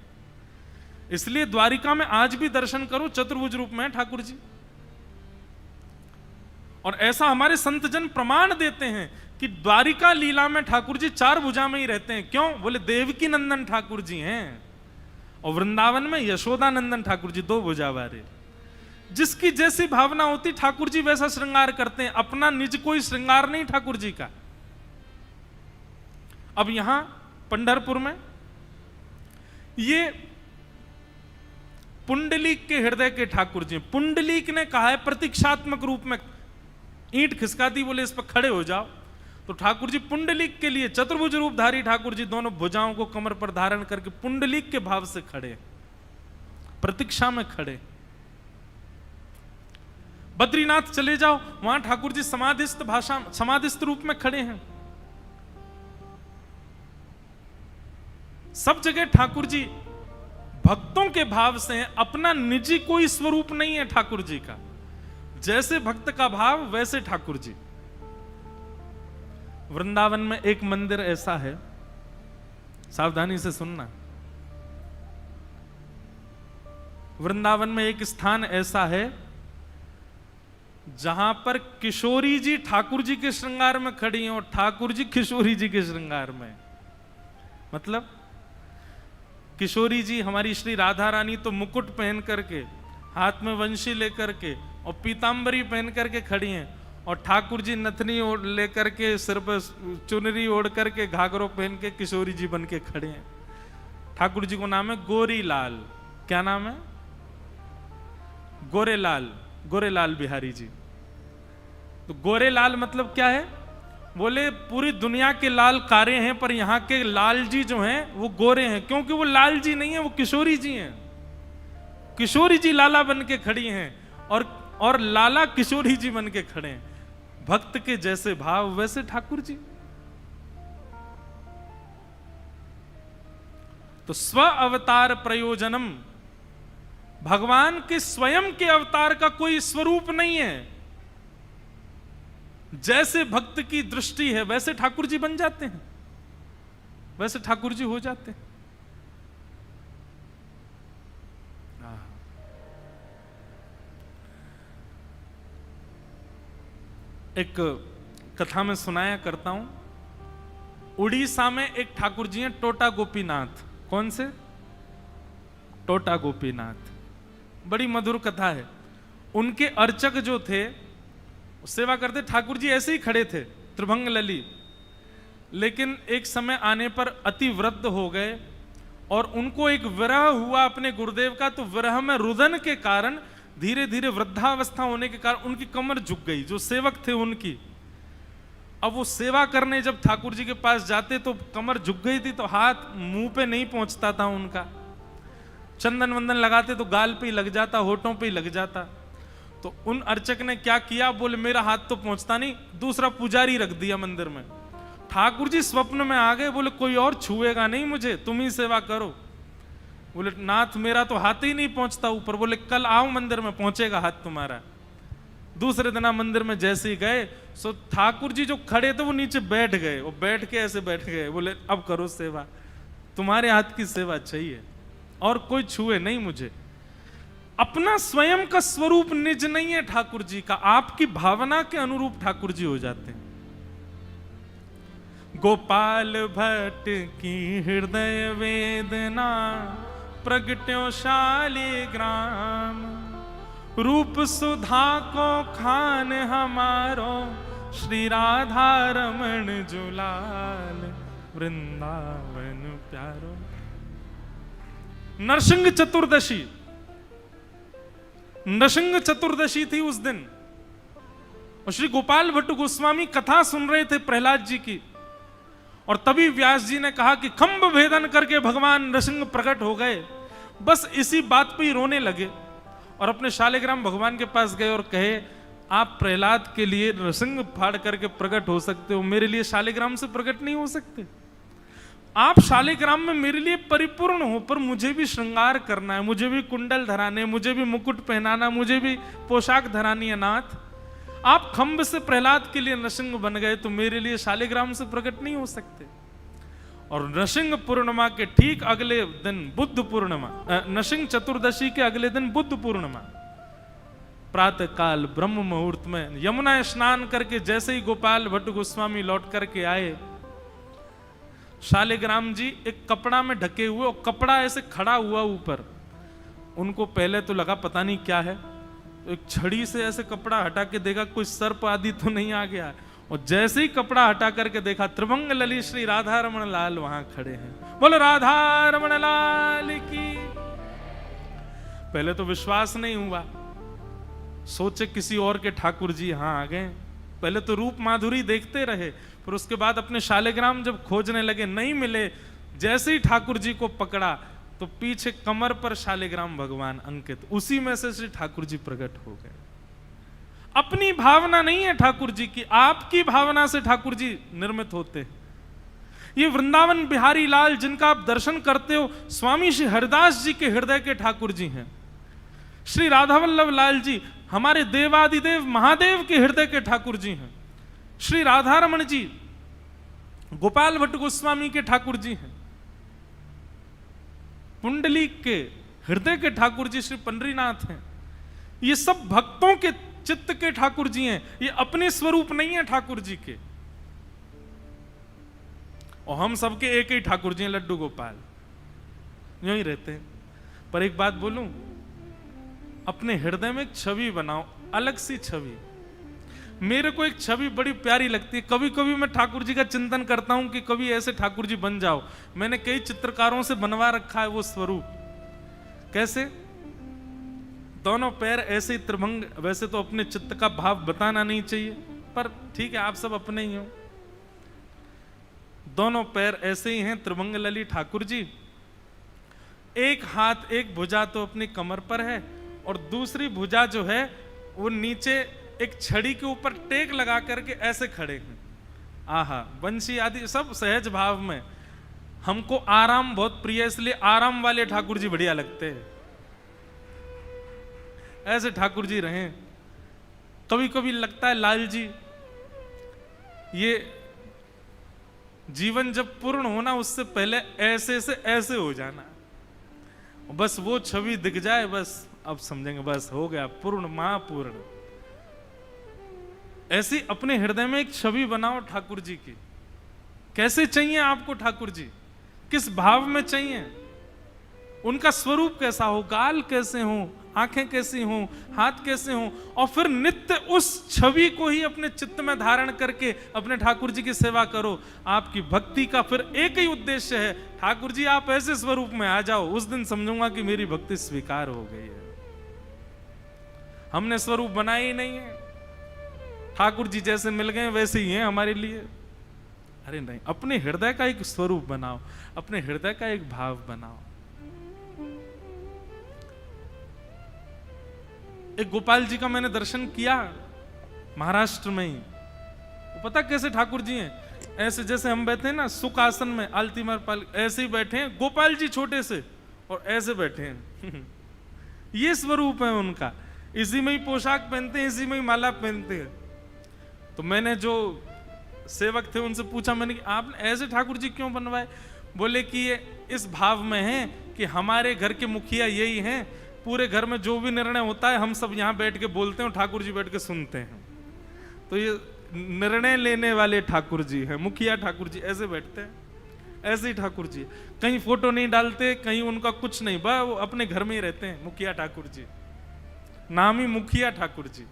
इसलिए द्वारिका में आज भी दर्शन करो, चतुर्भुज रूप में है ठाकुर जी। और ऐसा हमारे संतजन प्रमाण देते हैं कि द्वारिका लीला में ठाकुर जी 4 भुजा में ही रहते हैं। क्यों? बोले देवकी नंदन ठाकुर जी हैं, और वृंदावन में यशोदा नंदन ठाकुर जी 2 भुजा वाले। जिसकी जैसी भावना होती ठाकुर जी वैसा श्रृंगार करते हैं, अपना निज कोई श्रृंगार नहीं ठाकुर जी का। अब यहां पंढरपुर में ये पुंडलीक के हृदय के ठाकुर जी, पुंडलीक ने कहा है प्रतीक्षात्मक रूप में, ईंट खिसका दी, बोले इस पर खड़े हो जाओ। तो ठाकुर जी पुंडलीक के लिए चतुर्भुज रूपधारी ठाकुर जी दोनों भुजाओं को कमर पर धारण करके पुंडलीक के भाव से खड़े, प्रतीक्षा में खड़े। बद्रीनाथ चले जाओ, वहां ठाकुर जी समाधिस्थ भाषा, समाधिस्थ रूप में खड़े हैं। सब जगह ठाकुर जी भक्तों के भाव से हैं, अपना निजी कोई स्वरूप नहीं है ठाकुर जी का। जैसे भक्त का भाव वैसे ठाकुर जी। वृंदावन में एक मंदिर ऐसा है, सावधानी से सुनना, वृंदावन में एक स्थान ऐसा है जहां पर किशोरी जी ठाकुर जी के श्रृंगार में खड़ी हैं और ठाकुर जी किशोरी जी के श्रृंगार में। मतलब किशोरी जी हमारी श्री राधा रानी तो मुकुट पहन करके, हाथ में वंशी लेकर के और पीतांबरी पहन करके खड़ी हैं, और ठाकुर जी नथनी ओढ़ लेकर के, सिर पर चुनरी ओढ़ करके, घाघरो पहन के किशोरी जी बन के खड़े हैं। ठाकुर जी को नाम है गोरी लाल। क्या नाम है? गोरेलाल, गोरेलाल बिहारी जी। तो गोरेलाल मतलब क्या है? बोले पूरी दुनिया के लाल कारे हैं, पर यहां के लाल जी जो हैं वो गोरे हैं, क्योंकि वो लाल जी नहीं है, वो किशोरी जी हैं। किशोरी जी लाला बन के खड़ी हैं, और लाला किशोरी जी बन के खड़े हैं। भक्त के जैसे भाव वैसे ठाकुर जी। तो स्व अवतार प्रयोजनम, भगवान के स्वयं के अवतार का कोई स्वरूप नहीं है। जैसे भक्त की दृष्टि है वैसे ठाकुर जी बन जाते हैं, वैसे ठाकुर जी हो जाते हैं। एक कथा में सुनाया करता हूं। उड़ीसा में एक ठाकुर जी हैं टोटा गोपीनाथ। कौन से? टोटा गोपीनाथ। बड़ी मधुर कथा है। उनके अर्चक जो थे सेवा करते, ठाकुर जी ऐसे ही खड़े थे त्रिभंग लली, लेकिन एक समय आने पर अति वृद्ध हो गए और उनको एक विरह हुआ अपने गुरुदेव का। तो विरह में रुदन के कारण धीरे धीरे वृद्धावस्था होने के कारण उनकी कमर झुक गई, जो सेवक थे उनकी। अब वो सेवा करने जब ठाकुर जी के पास जाते तो कमर झुक गई थी, तो हाथ मुंह पे नहीं पहुंचता था उनका। चंदन वंदन लगाते तो गाल पे ही लग जाता, होठों पे ही लग जाता। तो उन अर्चक ने क्या किया, बोले मेरा हाथ तो पहुंचता नहीं, दूसरा पुजारी रख दिया मंदिर में। ठाकुर जी स्वप्न में आ गए, बोले कोई और छुएगा नहीं मुझे, तुम ही सेवा करो। बोले नाथ मेरा तो हाथ ही नहीं पहुंचता ऊपर। बोले कल आओ मंदिर में, पहुंचेगा हाथ तुम्हारा। दूसरे दिन मंदिर में जैसे ही गए, सो ठाकुर जी जो खड़े थे वो नीचे बैठ गए। वो बैठ के ऐसे बैठ गए, बोले अब करो सेवा, तुम्हारे हाथ की सेवा चाहिए और कोई छुए नहीं मुझे। अपना स्वयं का स्वरूप निज नहीं है ठाकुर जी का, आपकी भावना के अनुरूप ठाकुर जी हो जाते हैं। गोपाल भट्ट की हृदय वेदना प्रगट्यो शालिग्राम, रूप सुधा को खान हमारो श्री राधा रमण जुलाल, वृंदावन प्यारो। नरसिंह चतुर्दशी, नरसिंह चतुर्दशी थी उस दिन, और श्री गोपाल भट्ट गोस्वामी कथा सुन रहे थे प्रहलाद जी की। और तभी व्यास जी ने कहा कि खंभ भेदन करके भगवान नरसिंह प्रकट हो गए। बस इसी बात पे ही रोने लगे और अपने शालिग्राम भगवान के पास गए और कहे आप प्रहलाद के लिए नरसिंह फाड़ करके प्रकट हो सकते हो, मेरे लिए शालिग्राम से प्रकट नहीं हो सकते। आप शालिग्राम में मेरे लिए परिपूर्ण हो, पर मुझे भी श्रृंगार करना है, मुझे भी कुंडल धराने, मुझे भी मुकुट पहनाना, मुझे भी पोशाक धरानी है नाथ। आप खंभ से प्रहलाद के लिए नरसिंह बन गए तो मेरे लिए शालिग्राम से प्रकट नहीं हो सकते। और नरसिंह पूर्णिमा के ठीक अगले दिन बुद्ध पूर्णिमा, नरसिंह चतुर्दशी के अगले दिन बुद्ध पूर्णिमा, प्रातः काल ब्रह्म मुहूर्त में यमुना स्नान करके जैसे ही गोपाल भट्ट गोस्वामी लौट करके आए, शालिग्राम जी एक कपड़ा में ढके हुए, और कपड़ा ऐसे खड़ा हुआ ऊपर। उनको पहले तो लगा पता नहीं क्या है, तो एक छड़ी से ऐसे कपड़ा हटा के देखा कोई सर्प आदि तो नहीं आ गया। और जैसे ही कपड़ा हटा करके देखा त्रिभंग लली श्री राधा रमण लाल वहां खड़े हैं। बोलो राधा रमण लाल की। पहले तो विश्वास नहीं हुआ, सोचे किसी और के ठाकुर जी यहां आ गए। पहले तो रूप माधुरी देखते रहे, फिर उसके बाद अपने शालिग्राम जब खोजने लगे नहीं मिले। जैसे ही ठाकुर जी को पकड़ा तो पीछे कमर पर शालिग्राम भगवान अंकित, उसी में से श्री ठाकुर जी प्रकट हो गए। अपनी भावना नहीं है ठाकुर जी की, आपकी भावना से ठाकुर जी निर्मित होते हैं। ये वृंदावन बिहारी लाल जिनका आप दर्शन करते हो, स्वामी श्री हरिदास जी के हृदय के ठाकुर जी हैं। श्री राधावल्लभ लाल जी हमारे देवादिदेव महादेव के हृदय के ठाकुर जी हैं। श्री राधारमण जी गोपाल भट्ट गोस्वामी के ठाकुर जी हैं। पुंडलीक के हृदय के ठाकुर जी श्री पंडरीनाथ हैं। ये सब भक्तों के चित्त के ठाकुर जी हैं, ये अपने स्वरूप नहीं है ठाकुर जी के। और हम सबके एक ही ठाकुर जी हैं, लड्डू गोपाल, यूं ही रहते हैं। पर एक बात बोलूं, अपने हृदय में एक छवि बनाओ, अलग सी छवि। मेरे को एक छवि बड़ी प्यारी लगती है। कभी कभी मैं ठाकुर जी का चिंतन करता हूं कि कभी ऐसे ठाकुर जी बन जाओ। मैंने कई चित्रकारों से बनवा रखा है वो स्वरूप। कैसे? दोनों पैर ऐसे ही त्रिभंग। वैसे तो अपने चित्त का भाव बताना नहीं चाहिए, पर ठीक है, आप सब अपने ही हो। दोनों पैर ऐसे ही हैं त्रिभंग लली ठाकुर जी। एक हाथ, एक भुजा तो अपनी कमर पर है, और दूसरी भुजा जो है वो नीचे एक छड़ी के ऊपर टेक लगा करके ऐसे खड़े हैं। आहा, बंशी आदि सब सहज भाव में। हमको आराम बहुत प्रिय है, इसलिए आराम वाले ठाकुर जी बढ़िया लगते हैं। ऐसे ठाकुर जी रहें। कभी कभी लगता है लाल जी, ये जीवन जब पूर्ण होना उससे पहले ऐसे से ऐसे हो जाना, बस वो छवि दिख जाए, बस अब समझेंगे बस हो गया पूर्ण महापूर्ण। ऐसी अपने हृदय में एक छवि बनाओ ठाकुर जी की। कैसे चाहिए आपको ठाकुर जी, किस भाव में चाहिए, उनका स्वरूप कैसा हो, गाल कैसे हो, आंखें कैसी हो, हाथ कैसे हो, और फिर नित्य उस छवि को ही अपने चित्त में धारण करके अपने ठाकुर जी की सेवा करो। आपकी भक्ति का फिर एक ही उद्देश्य है, ठाकुर जी आप ऐसे स्वरूप में आ जाओ, उस दिन समझूंगा कि मेरी भक्ति स्वीकार हो गई है। हमने स्वरूप बनाया ही नहीं है, ठाकुर जी जैसे मिल गए वैसे ही हैं हमारे लिए। अरे नहीं, अपने हृदय का एक स्वरूप बनाओ, अपने हृदय का एक भाव बनाओ। एक गोपाल जी का मैंने दर्शन किया महाराष्ट्र में ही। वो पता कैसे ठाकुर जी हैं, ऐसे जैसे हम बैठे हैं ना सुख आसन में, आलती मार पाल, ऐसे ही बैठे हैं गोपाल जी छोटे से, और ऐसे बैठे हैं ये स्वरूप है उनका। इसी में ही पोशाक पहनते हैं, इसी में ही माला पहनते हैं। तो मैंने जो सेवक थे उनसे पूछा, मैंने कि आपने ऐसे ठाकुर जी क्यों बनवाए? बोले कि ये इस भाव में है कि हमारे घर के मुखिया यही हैं, पूरे घर में जो भी निर्णय होता है हम सब यहाँ बैठ के बोलते हैं और ठाकुर जी बैठ के सुनते हैं। तो ये निर्णय लेने वाले ठाकुर जी हैं, मुखिया ठाकुर जी ऐसे बैठते हैं, ऐसे ही ठाकुर जी। कहीं फोटो नहीं डालते, कहीं उनका कुछ नहीं, बस वो अपने घर में ही रहते हैं, मुखिया ठाकुर जी, नाम ही मुखिया ठाकुर जी।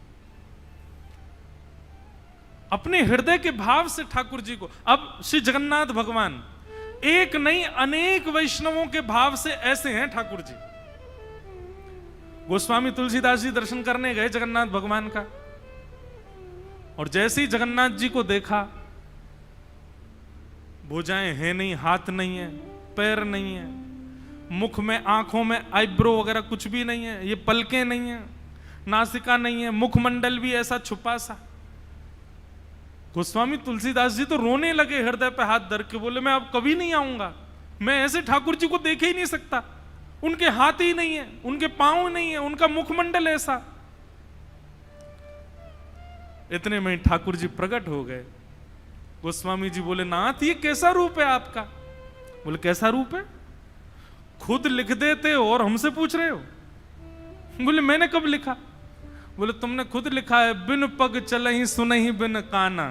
अपने हृदय के भाव से ठाकुर जी को। अब श्री जगन्नाथ भगवान एक नहीं अनेक वैष्णवों के भाव से ऐसे हैं ठाकुर जी। गोस्वामी तुलसीदास जी दर्शन करने गए जगन्नाथ भगवान का, और जैसे ही जगन्नाथ जी को देखा, भुजाएं हैं नहीं, हाथ नहीं है, पैर नहीं है, मुख में आंखों में आईब्रो वगैरह कुछ भी नहीं है, ये पलकें नहीं है, नासिका नहीं है, मुखमंडल भी ऐसा छुपा सा। गोस्वामी तुलसीदास जी तो रोने लगे, हृदय पे हाथ धर के बोले मैं अब कभी नहीं आऊंगा, मैं ऐसे ठाकुर जी को देख ही नहीं सकता। उनके हाथ ही नहीं है, उनके पांव नहीं है, उनका मुखमंडल ऐसा। इतने में ठाकुर जी प्रकट हो गए। गोस्वामी जी बोले नाथ ये कैसा रूप है आपका? बोले कैसा रूप है? खुद लिख देते हो और हमसे पूछ रहे हो? बोले मैंने कब लिखा? बोले तुमने खुद लिखा है, बिन पग चलहि सुनहि बिन काना,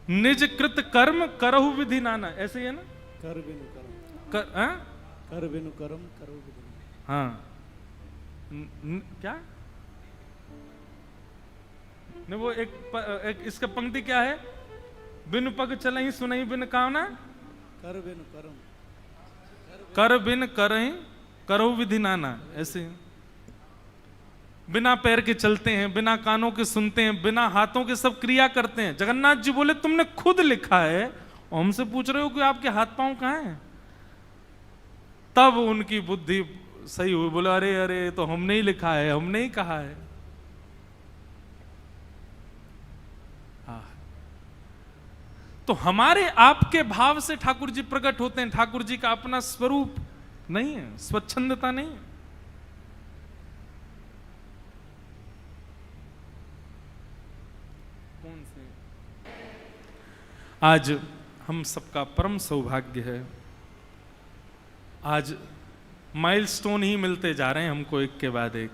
निज कृत कर्म करहु विधि नाना। ऐसे ही है ना, कर बिनु कर्म, कर बिनु कर्म करो बिनु। हाँ क्या नहीं, वो एक इसका पंक्ति क्या है, बिन पग चलहि सुनहि बिन काना, कर बिनु कर्म, कर बिन करहि करहु विधि नाना। ऐसे बिना पैर के चलते हैं, बिना कानों के सुनते हैं, बिना हाथों के सब क्रिया करते हैं। जगन्नाथ जी बोले तुमने खुद लिखा है और हमसे पूछ रहे हो कि आपके हाथ पांव कहाँ हैं? तब उनकी बुद्धि सही हुई, बोले अरे अरे तो हमने ही लिखा है, हमने ही कहा है। तो हमारे आपके भाव से ठाकुर जी प्रकट होते हैं। ठाकुर जी का अपना स्वरूप नहीं है, स्वच्छंदता नहीं है। कौन से आज हम सबका परम सौभाग्य है, आज माइलस्टोन ही मिलते जा रहे हैं हमको एक के बाद एक।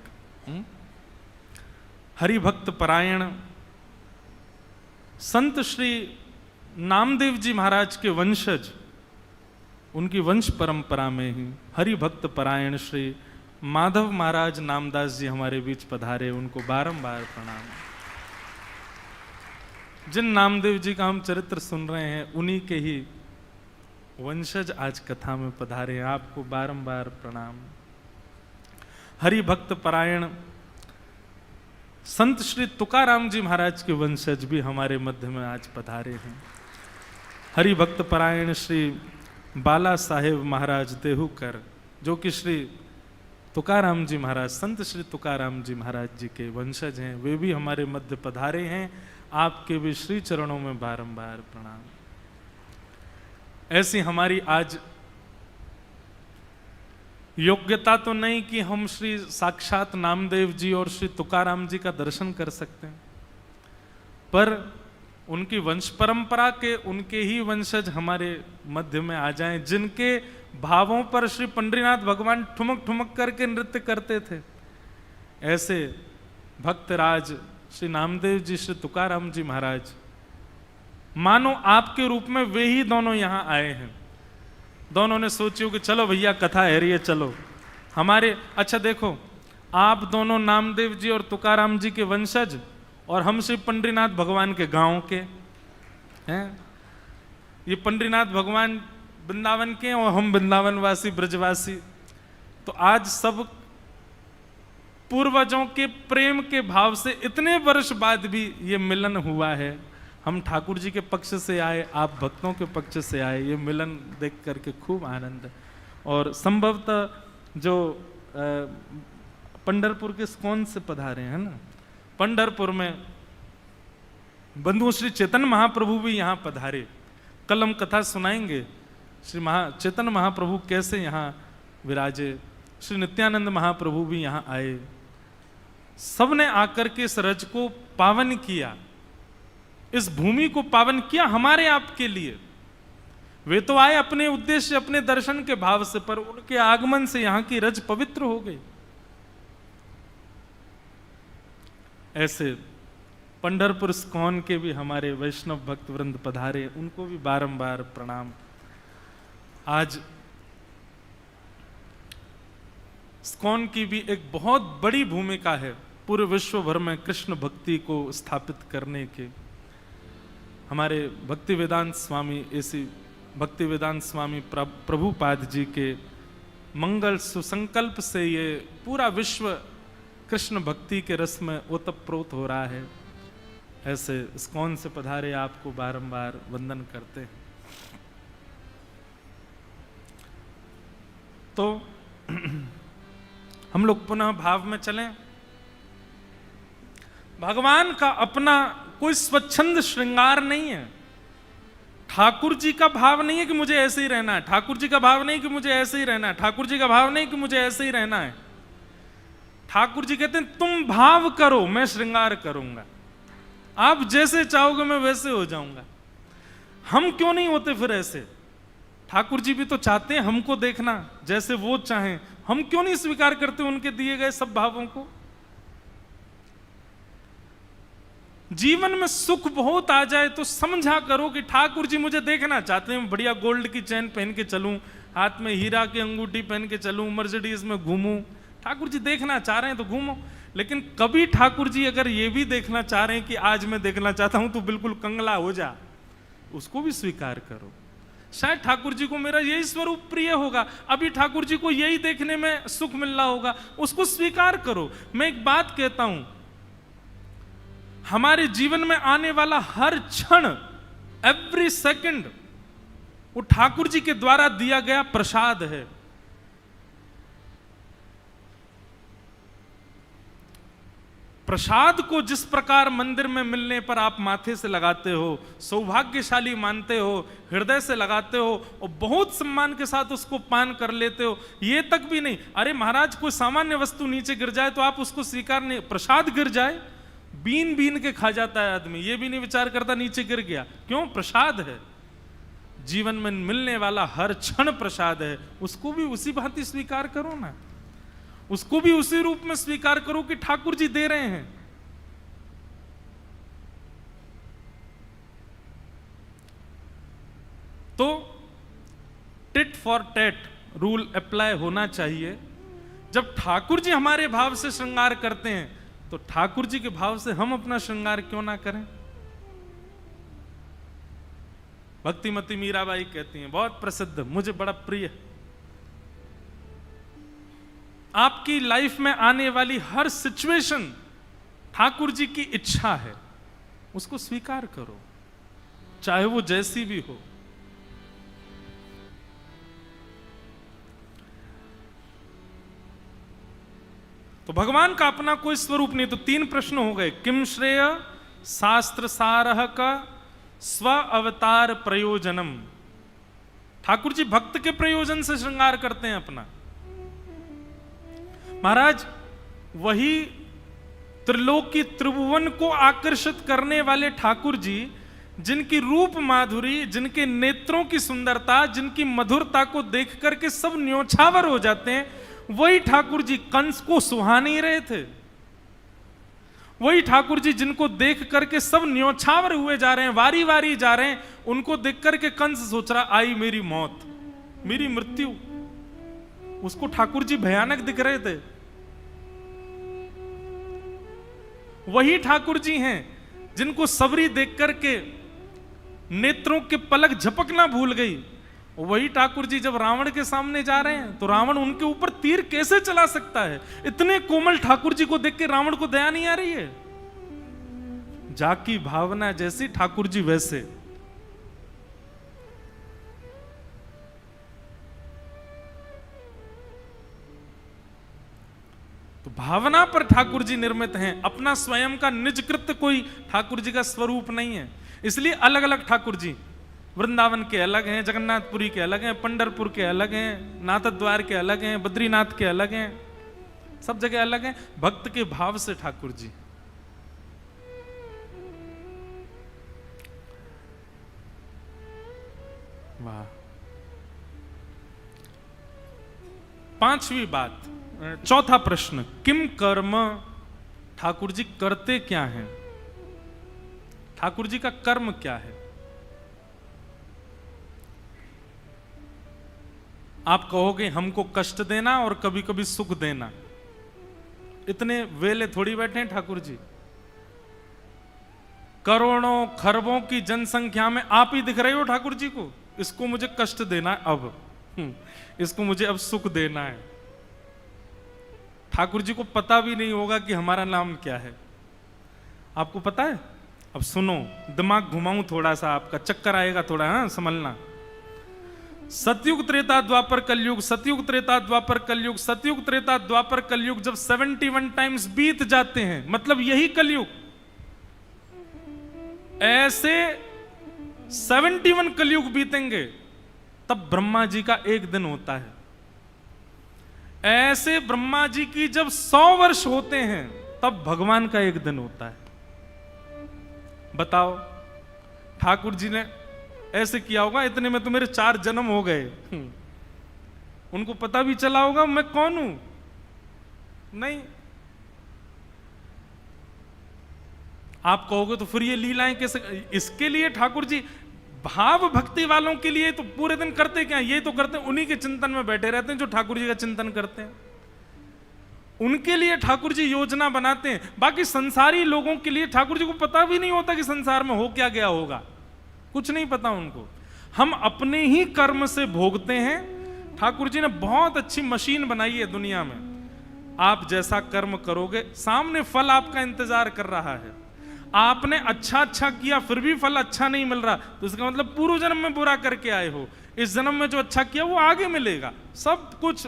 हरिभक्त परायण संत श्री नामदेव जी महाराज के वंशज, उनकी वंश परंपरा में ही हरिभक्त परायण श्री माधव महाराज नामदास जी हमारे बीच पधारे, उनको बारंबार प्रणाम। जिन नामदेव जी का हम चरित्र सुन रहे हैं उन्हीं के ही वंशज आज कथा में पधारे हैं, आपको बारंबार प्रणाम। हरिभक्त परायण संत श्री तुकाराम जी महाराज के वंशज भी हमारे मध्य में आज पधारे हैं। हरिभक्त परायण श्री बाला साहेब महाराज देहूकर, जो कि श्री तुकाराम जी महाराज, संत श्री तुकाराम जी महाराज जी के वंशज हैं, वे भी हमारे मध्य पधारे हैं। आपके भी श्री चरणों में बारंबार प्रणाम। ऐसी हमारी आज योग्यता तो नहीं कि हम श्री साक्षात नामदेव जी और श्री तुकाराम जी का दर्शन कर सकते हैं, पर उनकी वंश परंपरा के उनके ही वंशज हमारे मध्य में आ जाएं, जिनके भावों पर श्री पंडरीनाथ भगवान ठुमक ठुमक करके नृत्य करते थे। ऐसे भक्तराज श्री नामदेव जी, श्री तुकाराम जी महाराज, मानो आपके रूप में वे ही दोनों यहां आए हैं। दोनों ने सोचियो कि चलो भैया कथा है रही है, चलो हमारे, अच्छा देखो, आप दोनों नामदेव जी और तुकाराम जी के वंशज, और हम श्री पंडरीनाथ भगवान के गांव के हैं। ये पंडरीनाथ भगवान वृंदावन के और हम वृंदावन वासी, ब्रजवासी। तो आज सब पूर्वजों के प्रेम के भाव से इतने वर्ष बाद भी ये मिलन हुआ है। हम ठाकुर जी के पक्ष से आए, आप भक्तों के पक्ष से आए, ये मिलन देख करके खूब आनंद। और संभवतः जो पंढरपुर के स्कॉन से पधारे हैं ना, पंढरपुर में बंधु श्री चेतन महाप्रभु भी यहाँ पधारे। कल हम कथा सुनाएंगे श्री चेतन महाप्रभु कैसे यहाँ विराजे। श्री नित्यानंद महाप्रभु भी यहाँ आए। सबने आकर के इस रज को पावन किया, इस भूमि को पावन किया हमारे आपके लिए। वे तो आए अपने उद्देश्य, अपने दर्शन के भाव से, पर उनके आगमन से यहाँ की रज पवित्र हो गई। ऐसे पंढरपुर स्कॉन के भी हमारे वैष्णव भक्त वृंद पधारे, उनको भी बारंबार प्रणाम। आज स्कॉन की भी एक बहुत बड़ी भूमिका है पूरे विश्व भर में कृष्ण भक्ति को स्थापित करने के। हमारे भक्ति वेदांत स्वामी, ऐसी भक्ति वेदांत स्वामी प्रभुपाद जी के मंगल सुसंकल्प से ये पूरा विश्व कृष्ण भक्ति के रस में ओतप्रोत हो रहा है। ऐसे स्कॉन से पधारे आपको बारंबार वंदन करते हैं। तो हम लोग पुनः भाव में चलें। भगवान का अपना कोई स्वच्छंद श्रृंगार नहीं है। ठाकुर जी का भाव नहीं है कि मुझे ऐसे ही रहना है, ठाकुर जी का भाव नहीं कि मुझे ऐसे ही रहना है, ठाकुर जी का भाव नहीं कि मुझे ऐसे ही रहना है। ठाकुर जी कहते हैं तुम भाव करो, मैं श्रृंगार करूंगा, आप जैसे चाहोगे मैं वैसे हो जाऊंगा। हम क्यों नहीं होते फिर ऐसे? ठाकुर जी भी तो चाहते हैं हमको देखना जैसे वो चाहें। हम क्यों नहीं स्वीकार करते उनके दिए गए सब भावों को? जीवन में सुख बहुत आ जाए तो समझा करो कि ठाकुर जी मुझे देखना चाहते हैं, बढ़िया गोल्ड की चैन पहन के चलूं, हाथ में हीरा की अंगूठी पहन के चलूं, मर्सिडीज में घूमूं। ठाकुर जी देखना चाह रहे हैं तो घूमो। लेकिन कभी ठाकुर जी अगर ये भी देखना चाह रहे हैं कि आज मैं देखना चाहता हूं तो बिल्कुल कंगला हो जा, उसको भी स्वीकार करो। शायद ठाकुर जी को मेरा यही स्वरूप प्रिय होगा, अभी ठाकुर जी को यही देखने में सुख मिल रहा होगा, उसको स्वीकार करो। मैं एक बात कहता हूं, हमारे जीवन में आने वाला हर क्षण, एवरी सेकंड, वो ठाकुर जी के द्वारा दिया गया प्रसाद है। प्रसाद को जिस प्रकार मंदिर में मिलने पर आप माथे से लगाते हो, सौभाग्यशाली मानते हो, हृदय से लगाते हो और बहुत सम्मान के साथ उसको पान कर लेते हो, ये तक भी नहीं। अरे महाराज कोई सामान्य वस्तु नीचे गिर जाए तो आप उसको स्वीकार नहीं, प्रसाद गिर जाए बीन बीन के खा जाता है आदमी, ये भी नहीं विचार करता नीचे गिर गया। क्यों? प्रसाद है। जीवन में मिलने वाला हर क्षण प्रसाद है, उसको भी उसी भांति स्वीकार करो ना, उसको भी उसी रूप में स्वीकार करो कि ठाकुर जी दे रहे हैं। तो tit for tat rule apply होना चाहिए। जब ठाकुर जी हमारे भाव से श्रृंगार करते हैं तो ठाकुर जी के भाव से हम अपना श्रृंगार क्यों ना करें? भक्तिमती मीराबाई कहती हैं, बहुत प्रसिद्ध, मुझे बड़ा प्रिय, आपकी लाइफ में आने वाली हर सिचुएशन ठाकुर जी की इच्छा है, उसको स्वीकार करो, चाहे वो जैसी भी हो। तो भगवान का अपना कोई स्वरूप नहीं। तो 3 प्रश्न हो गए। किम श्रेय शास्त्र सारह का स्व अवतार प्रयोजनम। ठाकुर जी भक्त के प्रयोजन से श्रृंगार करते हैं अपना। महाराज वही त्रिलोकी त्रिभुवन को आकर्षित करने वाले ठाकुर जी, जिनकी रूप माधुरी, जिनके नेत्रों की सुंदरता, जिनकी मधुरता को देख करके सब न्योछावर हो जाते हैं, वही ठाकुर जी कंस को सुहा नहीं रहे थे। वही ठाकुर जी जिनको देख करके सब न्योछावर हुए जा रहे हैं, वारी वारी जा रहे हैं, उनको देख करके कंस सोच रहा आई मेरी मौत, मेरी मृत्यु। उसको ठाकुर जी भयानक दिख रहे थे। वही ठाकुर जी हैं जिनको सबरी देख करके नेत्रों के पलक झपकना भूल गई। वही ठाकुर जी जब रावण के सामने जा रहे हैं तो रावण उनके ऊपर तीर कैसे चला सकता है? इतने कोमल ठाकुर जी को देख के रावण को दया नहीं आ रही है। जाकी भावना जैसी ठाकुर जी वैसे। तो भावना पर ठाकुर जी निर्मित हैं, अपना स्वयं का निज कृत्य कोई ठाकुर जी का स्वरूप नहीं है। इसलिए अलग अलग ठाकुर जी, वृंदावन के अलग हैं, जगन्नाथपुरी के अलग हैं, पंढरपुर के अलग हैं, नाथद्वार के अलग हैं, बद्रीनाथ के अलग हैं, सब जगह अलग हैं। भक्त के भाव से ठाकुर जी। वाह। पांचवी बात, चौथा प्रश्न, किम कर्म, ठाकुर जी करते क्या हैं? ठाकुर जी का कर्म क्या है? आप कहोगे हमको कष्ट देना और कभी कभी सुख देना। इतने वेले थोड़ी बैठे हैं ठाकुर जी। करोड़ों खरबों की जनसंख्या में आप ही दिख रहे हो ठाकुर जी को। इसको मुझे कष्ट देना है अब, इसको मुझे अब सुख देना है। ठाकुर जी को पता भी नहीं होगा कि हमारा नाम क्या है। आपको पता है? अब सुनो, दिमाग घुमाऊं थोड़ा सा, आपका चक्कर आएगा थोड़ा, हाँ समझना। सतयुग त्रेता द्वापर कलयुग, सतयुग त्रेता द्वापर कलयुग, सतयुग त्रेता द्वापर कलयुग जब 71 टाइम्स बीत जाते हैं, मतलब यही कलयुग, ऐसे 71 कलयुग बीतेंगे तब ब्रह्मा जी का एक दिन होता है। ऐसे ब्रह्मा जी की जब 100 वर्ष होते हैं तब भगवान का एक दिन होता है। बताओ, ठाकुर जी ने ऐसे किया होगा, इतने में तो मेरे 4 जन्म हो गए। उनको पता भी चला होगा मैं कौन हूं? नहीं। आप कहोगे तो फिर ये लीलाएं कैसे? इसके लिए ठाकुर जी भाव भक्ति वालों के लिए तो पूरे दिन करते क्या? ये तो करते हैं, उन्हीं के चिंतन में बैठे रहते हैं जो ठाकुर जी का चिंतन करते हैं। उनके लिए ठाकुर जी योजना बनाते हैं। बाकी संसारी लोगों के लिए ठाकुर जी को पता भी नहीं होता कि संसार में हो क्या गया होगा, कुछ नहीं पता उनको। हम अपने ही कर्म से भोगते हैं। ठाकुर जी ने बहुत अच्छी मशीन बनाई है दुनिया में। आप जैसा कर्म करोगे सामने फल आपका इंतजार कर रहा है। आपने अच्छा किया फिर भी फल अच्छा नहीं मिल रहा तो इसका मतलब पूर्व जन्म में बुरा करके आए हो। इस जन्म में जो अच्छा किया वो आगे मिलेगा। सब कुछ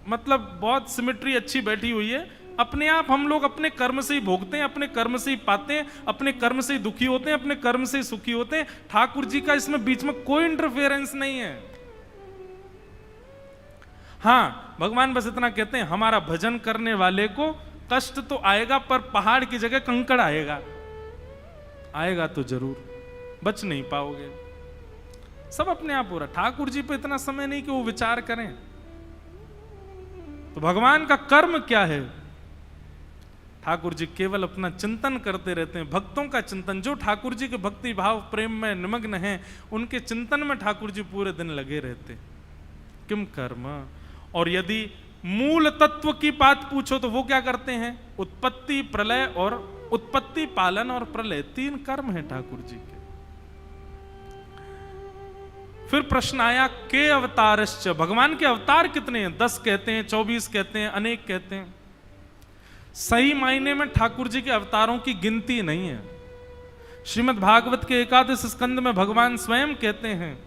मतलब बहुत सिमेट्री अच्छी बैठी हुई है। अपने आप हम लोग अपने कर्म से ही भोगते हैं, अपने कर्म से ही पाते हैं, अपने कर्म से ही दुखी होते हैं, अपने कर्म से ही सुखी होते हैं। ठाकुर जी का इसमें बीच में कोई इंटरफेरेंस नहीं है। हाँ, भगवान बस इतना कहते हैं, हमारा भजन करने वाले को कष्ट तो आएगा पर पहाड़ की जगह कंकड़ आएगा। आएगा तो जरूर, बच नहीं पाओगे। सब अपने आप हो रहा। ठाकुर जी पे इतना समय नहीं कि वो विचार करें। तो भगवान का कर्म क्या है? ठाकुर जी केवल अपना चिंतन करते रहते हैं, भक्तों का चिंतन। जो ठाकुर जी के भक्ति भाव प्रेम में निमग्न हैं, उनके चिंतन में ठाकुर जी पूरे दिन लगे रहते। किम कर्म। और यदि मूल तत्व की बात पूछो तो वो क्या करते हैं? उत्पत्ति प्रलय और उत्पत्ति पालन और प्रलय 3 कर्म हैं ठाकुर जी के। फिर प्रश्न आया के अवतारश्च, भगवान के अवतार कितने हैं? 10 कहते हैं, 24 कहते हैं, अनेक कहते हैं। सही मायने में ठाकुर जी के अवतारों की गिनती नहीं है। श्रीमद् भागवत के 11वें स्कंद में भगवान स्वयं कहते हैं